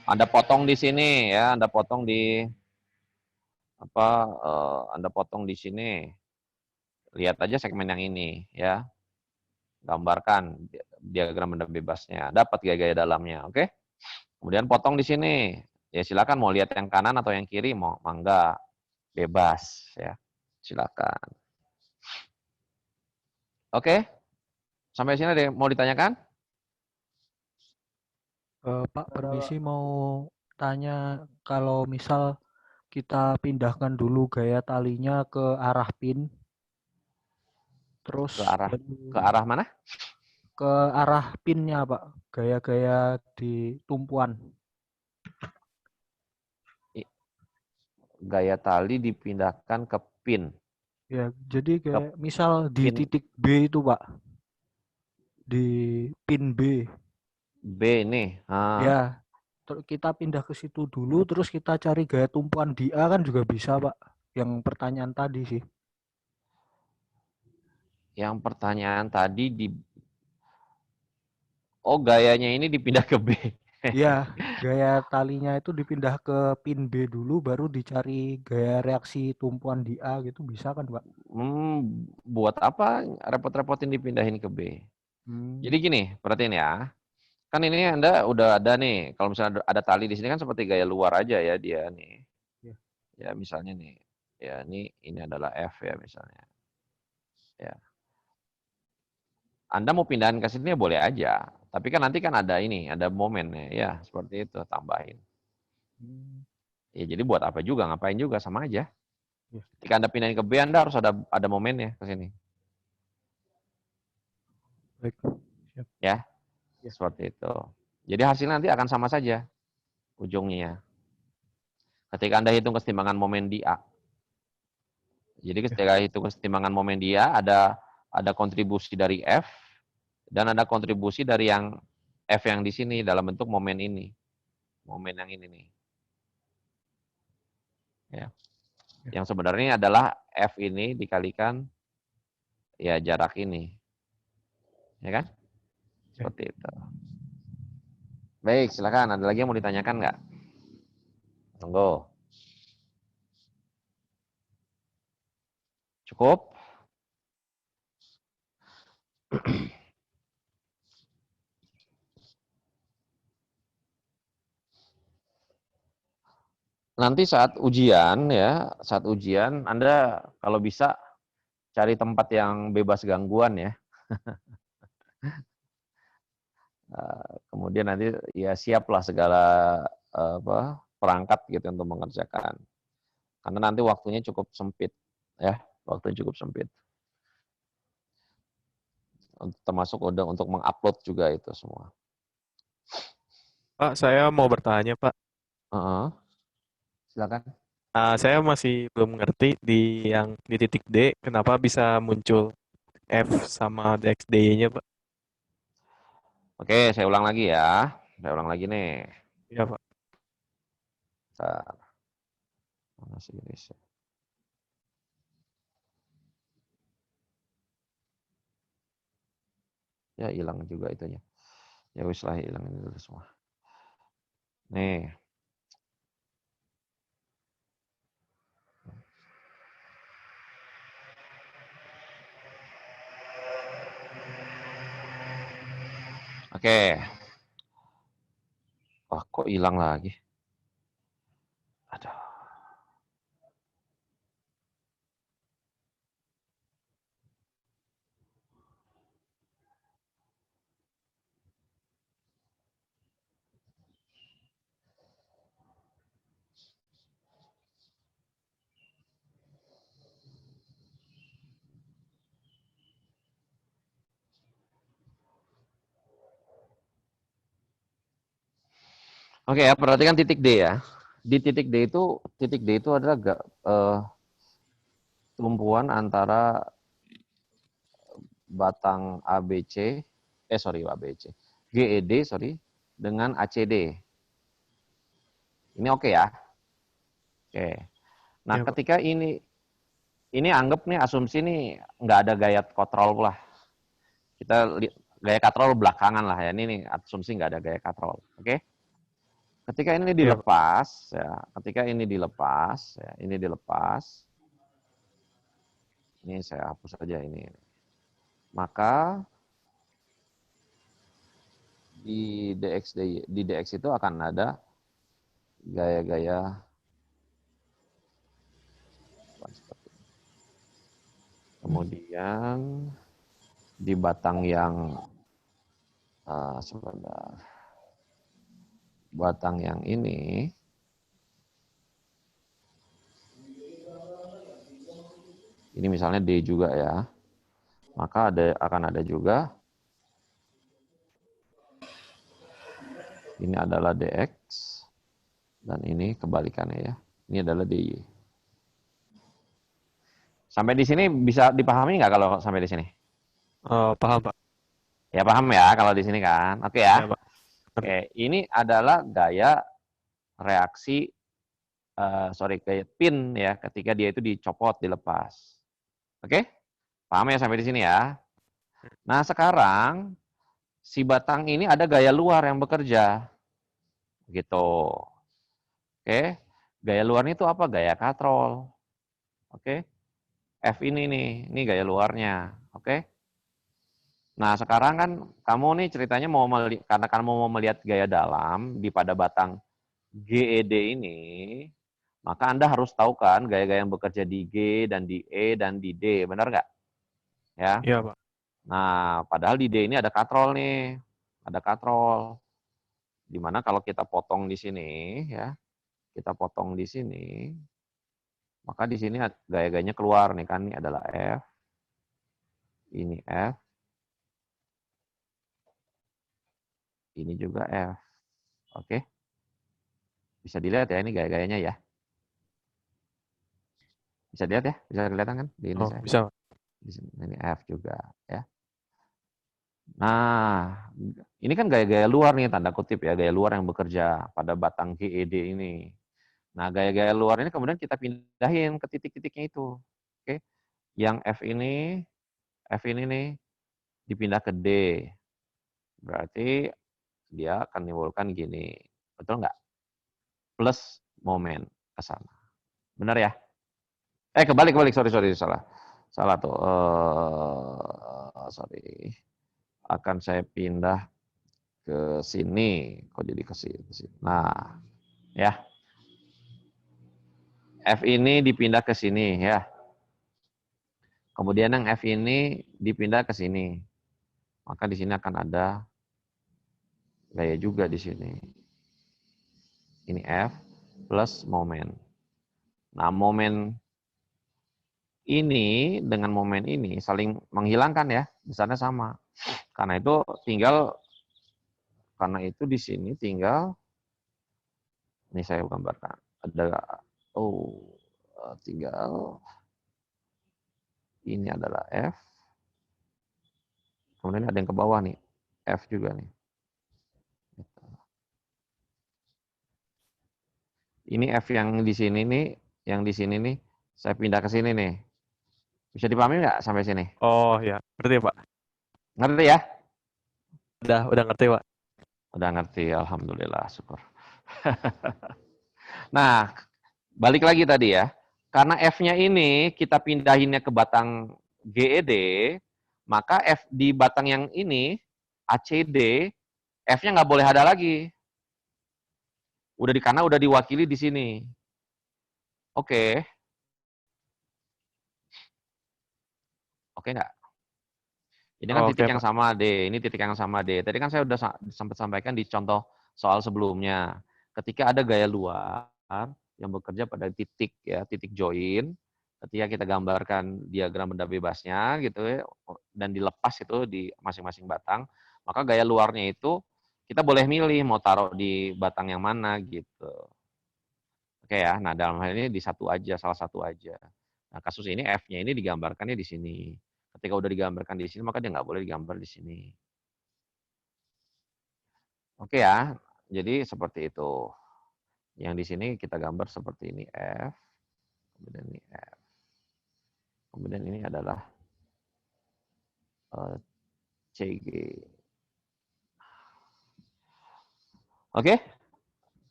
Anda potong di sini ya, Anda potong di Anda potong di sini. Lihat aja segmen yang ini ya. Gambarkan diagram benda bebasnya. Dapat gaya-gaya dalamnya, oke? Kemudian potong di sini. Ya silakan mau lihat yang kanan atau yang kiri, mau enggak. Bebas ya. Silakan. Oke? Sampai sini ada yang mau ditanyakan? Pak, permisi mau tanya, kalau misal kita pindahkan dulu gaya talinya ke arah pin, terus Ke arah mana? ke arah pinnya, Pak, gaya-gaya di tumpuan. Gaya tali dipindahkan ke pin. Ya, jadi Ke kayak misal di pin titik B itu, Pak, di pin B, B nih. ya, kita pindah ke situ dulu, terus kita cari gaya tumpuan di A kan juga bisa, Pak. Yang pertanyaan tadi sih. Yang pertanyaan tadi gayanya ini dipindah ke B. Ya, gaya talinya itu dipindah ke pin B dulu, baru dicari gaya reaksi tumpuan di A gitu, bisa kan, Pak? Buat apa repot-repotin dipindahin ke B? Jadi gini, perhatiin ya. Kan ini Anda udah ada nih, kalau misalnya ada tali di sini kan seperti gaya luar aja ya dia nih. Ya. Ya misalnya nih, ya ini adalah F ya misalnya. Ya. Anda mau pindahin ke sini ya boleh aja. Tapi kan nanti kan ada ada momennya ya, seperti itu tambahin. Ya jadi buat apa juga, ngapain juga sama aja. Ya. Ketika Anda pindahin ke B, Anda harus ada momennya ke sini. Baik. Siap. Ya. Seperti itu. Jadi hasilnya nanti akan sama saja ujungnya. Ketika Anda hitung kesetimbangan momen di A. Jadi ketika itu kesetimbangan momen dia ada kontribusi dari F dan ada kontribusi dari yang F yang di sini dalam bentuk momen ini. Momen yang ini nih. Ya. Yang sebenarnya adalah F ini dikalikan ya jarak ini. Ya kan? Seperti itu. Baik, silakan. Ada lagi yang mau ditanyakan nggak? Monggo. Cukup? Nanti saat ujian ya, saat ujian Anda kalau bisa cari tempat yang bebas gangguan ya. Kemudian nanti ya siaplah segala perangkat gitu untuk mengerjakan. Karena nanti waktunya cukup sempit ya, waktunya cukup sempit. Termasuk udah untuk mengupload juga itu semua. Pak, saya mau bertanya, Pak. Silakan. Saya masih belum ngerti di titik D, kenapa bisa muncul F sama DXD-nya, Pak? Oke, saya ulang lagi ya. Saya ulang lagi nih. Iya, Pak. Bentar. Mana sih ini sih? Ya hilang juga itunya. Ya wis lah, hilang ini dulu semua. Nih. Oke. Wah, kok hilang lagi? Aduh. Oke ya, perhatikan titik D ya. Di titik D itu adalah tumpuan antara batang ABC, GED, dengan ACD. Ini oke ya? Oke. Nah, Iya, Pak. ketika ini anggap nih asumsi nih nggak ada gaya kontrol lah. Kita gaya kontrol belakangan lah ya. Ini nih asumsi nggak ada gaya kontrol. Oke? Ketika ini Iya, Pak. dilepas, ya, ini dilepas, ini saya hapus saja ini. Maka di DX itu akan ada gaya-gaya seperti ini. Kemudian di batang yang sebentar, batang yang ini misalnya D juga ya, maka akan ada juga ini adalah DX dan ini kebalikannya ya, ini adalah DY. Sampai di sini bisa dipahami nggak kalau sampai di sini? Paham, Pak. Ya paham ya kalau di sini kan, oke ya. Iya, Pak. Oke, ini adalah gaya reaksi, gaya pin ya, ketika dia itu dicopot, dilepas. Oke? Paham ya sampai di sini ya? Nah sekarang, si batang ini ada gaya luar yang bekerja. Gitu. Oke? Gaya luarnya itu apa? Gaya katrol. Oke? F ini nih, ini gaya luarnya. Oke? Nah sekarang kan kamu nih ceritanya karena kamu mau melihat gaya dalam pada batang GED ini, maka Anda harus tahu kan gaya-gaya yang bekerja di G dan di E dan di D, benar nggak? Ya. Iya, Pak. Nah, padahal di D ini ada katrol nih, ada katrol. Dimana kalau kita potong di sini, ya, kita potong di sini, maka di sini gaya-gayanya keluar nih kan, ini adalah F, ini F, ini juga F. Oke? Bisa dilihat ya, ini gaya-gayanya ya. Bisa lihat ya? Bisa kelihatan kan di ini Oh, saya? bisa. Di sini ini F juga ya. Nah, ini kan gaya-gaya luar nih, tanda kutip ya, gaya luar yang bekerja pada batang GED ini. Nah, gaya-gaya luar ini kemudian kita pindahin ke titik-titiknya itu. Oke. Yang F ini nih dipindah ke D. Berarti dia akan menimbulkan gini. Betul nggak? Plus momen ke sana. Benar ya? Kebalik, sorry, salah. Salah tuh. Sorry. Akan saya pindah ke sini. Kok jadi ke sini? Nah, ya. F ini dipindah ke sini ya. Kemudian yang F ini dipindah ke sini. Maka di sini akan ada gaya juga di sini. Ini F plus momen. Nah, momen ini dengan momen ini saling menghilangkan ya, besarnya sama. Karena itu di sini tinggal, ini saya gambarkan, ada, tinggal, ini adalah F, kemudian ada yang ke bawah nih, F juga nih. Ini F yang di sini nih, saya pindah ke sini nih. Bisa dipahami nggak sampai sini? Oh ya, ngerti Pak. Ngerti ya? Udah ngerti Pak. Udah ngerti, alhamdulillah, syukur. Nah, balik lagi tadi ya. Karena F-nya ini kita pindahinnya ke batang GED, maka F di batang yang ini, ACD, F-nya nggak boleh ada lagi. Karena udah diwakili di sini. Oke. Oke nggak? Ini kan titik yang Pak. sama D, ini titik yang sama D. Tadi kan saya udah sempat sampaikan di contoh soal sebelumnya. Ketika ada gaya luar yang bekerja pada titik ya, titik join, ketika kita gambarkan diagram benda bebasnya gitu ya, dan dilepas itu di masing-masing batang, maka gaya luarnya itu kita boleh milih mau taruh di batang yang mana gitu. Oke ya, nah dalam hal ini di satu aja, salah satu aja. Nah kasus ini F-nya ini digambarkannya di sini. Ketika udah digambarkan di sini, maka dia nggak boleh digambar di sini. Oke ya, jadi seperti itu. Yang di sini kita gambar seperti ini F, kemudian ini F. Kemudian ini adalah CG. Oke,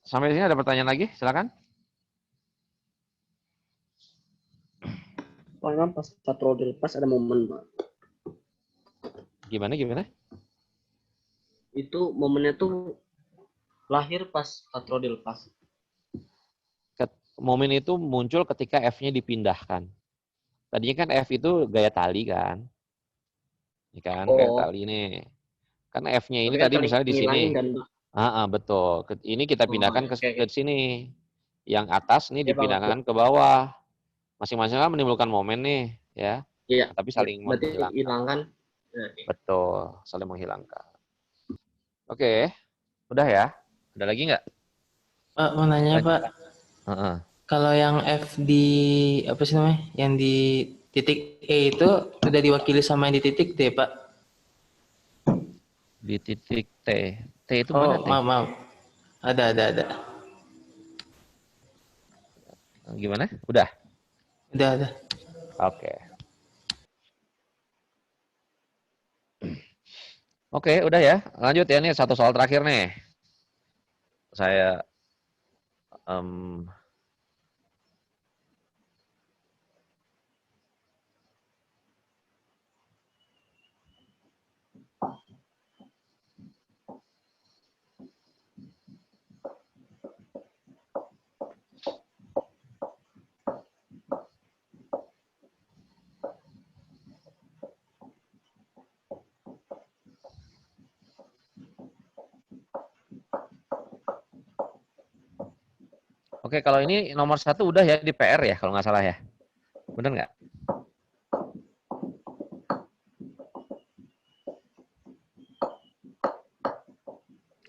sampai sini ada pertanyaan lagi? Silakan. Karena pas patroli lepas ada momen, Pak. Gimana? Itu momennya tuh lahir pas patroli lepas. Momen itu muncul ketika F-nya dipindahkan. Tadinya kan F itu gaya tali kan? Ini kan gaya tali nih. Kan F-nya ini tadi misalnya di sini. Betul. Ini kita pindahkan ke sini. Yang atas nih dipindahkan ke bawah. Masing-masing kan menimbulkan momen nih, ya. Iya. Tapi saling menghilangkan. Betul, saling menghilangkan. Oke, udah ya. Ada lagi nggak? Pak, mau nanya Pak. Kalau yang F di apa sih namanya? Yang di titik E itu udah diwakili sama yang di titik D, Pak. Di titik T. T itu mana T? Maaf. Ada. Gimana? Udah? Udah. Oke, udah ya. Lanjut ya, nih satu soal terakhir nih. Saya Oke, kalau ini nomor 1 udah ya di PR ya, kalau nggak salah ya. Bener nggak?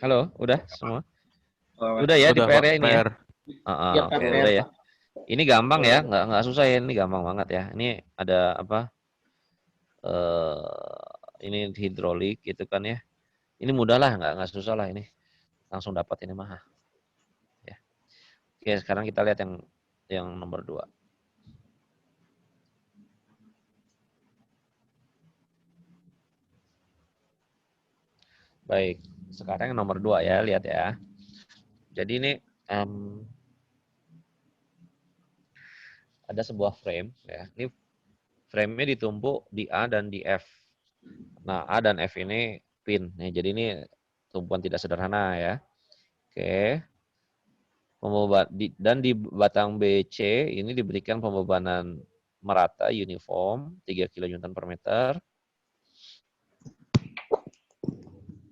Halo, udah semua? Udah ya di PR ya ini ya? Udah ya. Ini gampang ya, nggak susah ya, ini gampang banget ya. Ini ada apa? Ini hidrolik gitu kan ya. Ini mudah lah, nggak susah lah ini. Langsung dapat ini mah. Ya. Oke, sekarang kita lihat yang nomor 2. Baik, sekarang yang nomor 2 ya, lihat ya. Jadi ini ada sebuah frame ya. Ini frame-nya ditumpuk di A dan di F. Nah, A dan F ini pin. Nih, jadi ini tumpuan tidak sederhana ya. Oke. Dan di batang BC ini diberikan pembebanan merata uniform 3 kN per meter.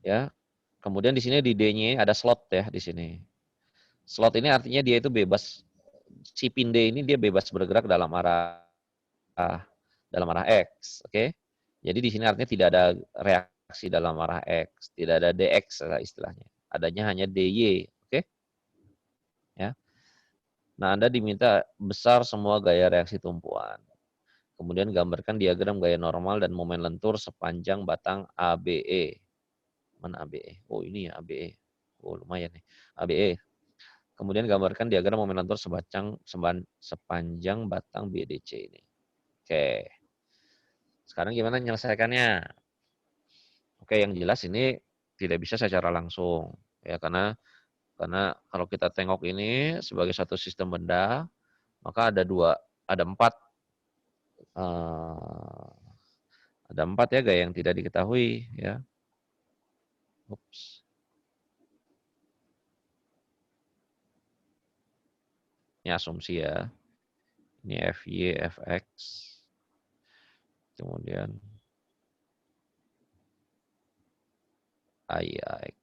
Ya. Kemudian di sini di D-nya ada slot ya di sini. Slot ini artinya dia itu bebas, si pin D ini dia bebas bergerak dalam arah X, oke? Jadi di sini artinya tidak ada reaksi dalam arah X, tidak ada DX lah istilahnya. Adanya hanya DY, oke? Ya. Nah, Anda diminta besar semua gaya reaksi tumpuan. Kemudian gambarkan diagram gaya normal dan momen lentur sepanjang batang ABE. Mana ABE? Oh, ini ya ABE. Oh, lumayan nih. ABE. Kemudian gambarkan diagram momen lentur sepanjang batang BDC ini. Oke. Sekarang gimana menyelesaikannya? Oke, yang jelas ini tidak bisa secara langsung ya karena kalau kita tengok ini sebagai satu sistem benda, maka ada 4 ya gaya yang tidak diketahui ya. Ups. Ini asumsi ya. Ini FY, FX. Kemudian AX.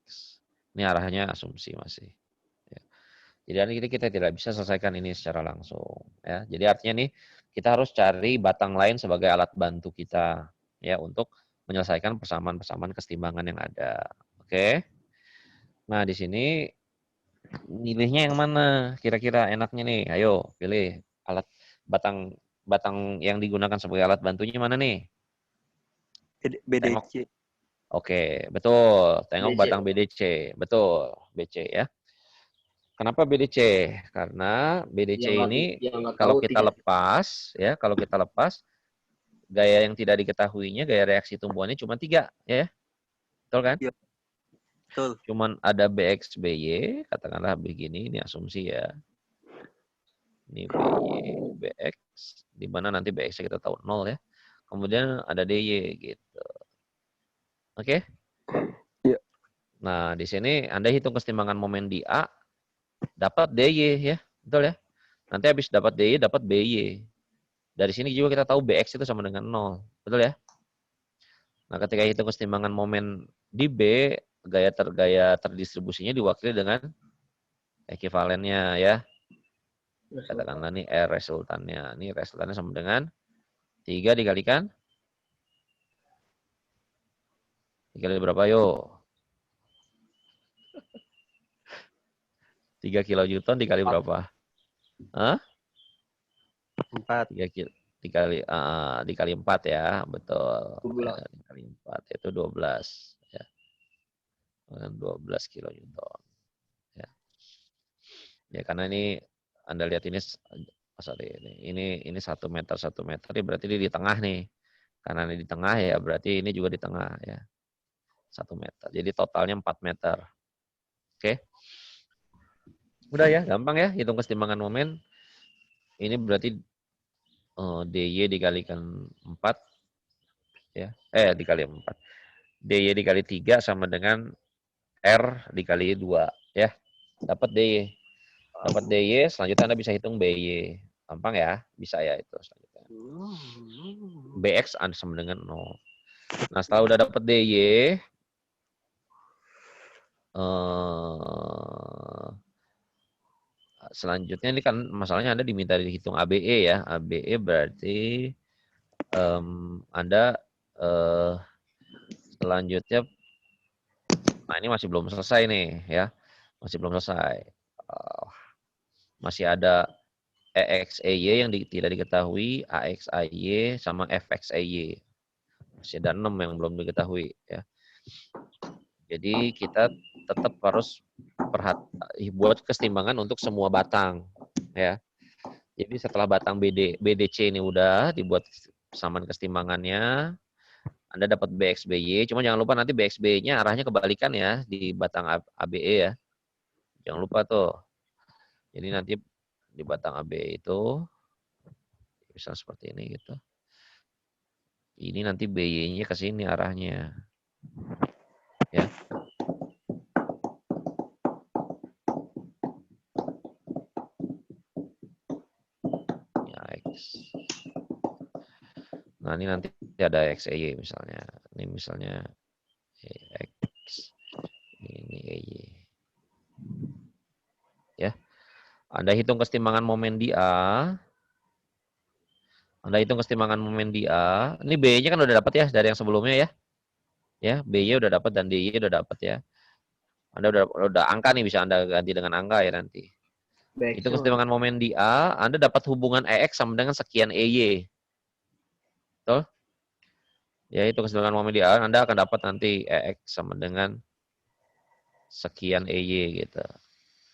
Ini arahnya asumsi masih. Ya. Jadi kita tidak bisa selesaikan ini secara langsung. Ya. Jadi artinya nih kita harus cari batang lain sebagai alat bantu kita ya untuk menyelesaikan persamaan-persamaan kesetimbangan yang ada. Oke. Nah di sini milihnya yang mana? Kira-kira enaknya nih. Ayo pilih alat batang yang digunakan sebagai alat bantunya mana nih? BDC. Oke, betul. Tengok BC. batang BDC. Betul, BC ya. Kenapa BDC? Karena BDC ini kalau kita lepas, ya, kalau kita lepas, gaya yang tidak diketahuinya, gaya reaksi tumbuhannya cuma 3, ya. Betul kan? Ya, betul. Cuman ada BX, BY, katakanlah begini, ini asumsi ya. Ini BY, BX, di mana nanti BX kita tahu 0 ya. Kemudian ada DY gitu. Oke? Ya. Nah, di sini Anda hitung kesetimbangan momen di A, dapat DY ya, betul ya. Nanti habis dapat DY, dapat BY. Dari sini juga kita tahu BX itu sama dengan 0, betul ya. Nah, ketika hitung kesetimbangan momen di B, gaya terdistribusinya diwakili dengan ekivalennya ya. Katakanlah nih R resultannya. Ini resultannya sama dengan 3 dikalikan. Dikali berapa yuk? 3 kilonewton dikali berapa? Hah? 4. 3 dikali 4 ya, betul. Ya, dikali 4 itu 12 ya. 12 kilonewton. Ya. Ya karena ini Anda lihat ini ini 1 meter 1 meter, ini berarti ini di tengah nih. Karena ini di tengah ya, berarti ini juga di tengah ya. 1 meter. Jadi totalnya 4 meter. Oke. Udah ya, gampang ya hitung kesetimbangan momen. Ini berarti DY dikalikan 4 ya. Dikali 4. DY dikali 3 sama dengan R dikali 2 ya. Dapat DY. Dapat DY, selanjutnya Anda bisa hitung BY. Gampang ya, bisa ya itu selanjutnya. BX sama dengan 0. Nah, setelah udah dapat DY, selanjutnya ini kan masalahnya Anda diminta dihitung ABE ya. ABE berarti Anda selanjutnya, nah ini masih belum selesai nih ya. Masih belum selesai. Masih ada EX-EY yang tidak diketahui, AX-AY sama FX-EY. Masih ada 6 yang belum diketahui ya. Jadi kita tetap harus buat kesetimbangan untuk semua batang ya. Jadi setelah batang BDC ini udah dibuat persamaan kesetimbangannya, Anda dapat BX-BY, cuma jangan lupa nanti BX-BY-nya arahnya kebalikan ya di batang ABE ya. Jangan lupa tuh. Jadi nanti di batang ABE itu bisa seperti ini gitu. Ini nanti BY-nya ke sini arahnya. Ya. Ya, X. Nah, ini nanti ada XEY misalnya. Ini misalnya X. Ini EY. Ya. Anda hitung kesetimbangan momen di A. Anda hitung kesetimbangan momen di A. Ini B-nya kan udah dapat ya dari yang sebelumnya ya. Ya, B-nya udah dapat dan D-nya udah dapat ya. Anda udah angka nih, bisa Anda ganti dengan angka ya nanti. BX Itu kesetimbangan momen di A, Anda dapat hubungan EX sama dengan sekian EY. Betul? Ya, itu kesetimbangan momen di A, Anda akan dapat nanti EX sama dengan sekian EY gitu.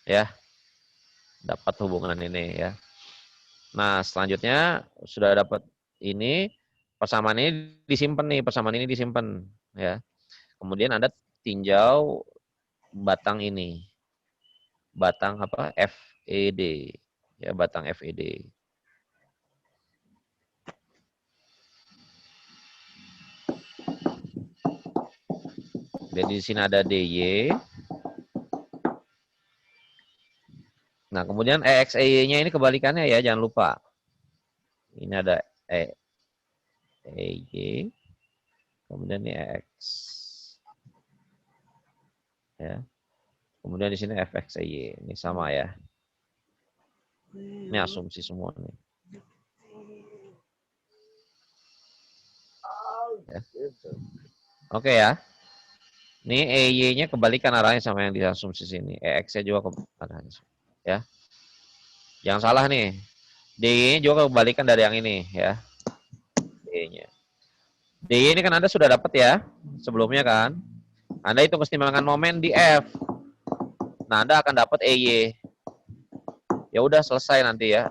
Ya. Dapat hubungan ini ya. Nah, selanjutnya sudah dapat ini, persamaan ini disimpan nih, persamaan ini disimpan ya. Kemudian Anda tinjau batang ini. Batang apa? FED. Ya, batang FED. Dan di sini ada DY. Nah, kemudian EX-EY-nya ini kebalikannya ya, jangan lupa. Ini ada EY. Kemudian ini EX. Ya. Kemudian di sini FX-EY. Ini sama ya. Ini asumsi semua nih. Ya. Oke ya. Ini EY-nya kebalikan arahnya sama yang diasumsi sini. EX-nya juga arahnya. Ya. Jangan salah nih. DY-nya juga kebalikan dari yang ini ya. DY-nya. DY ini kan Anda sudah dapat ya sebelumnya kan. Anda hitung kesetimbangan momen di F. Nah, Anda akan dapat EY. Ya udah selesai nanti ya.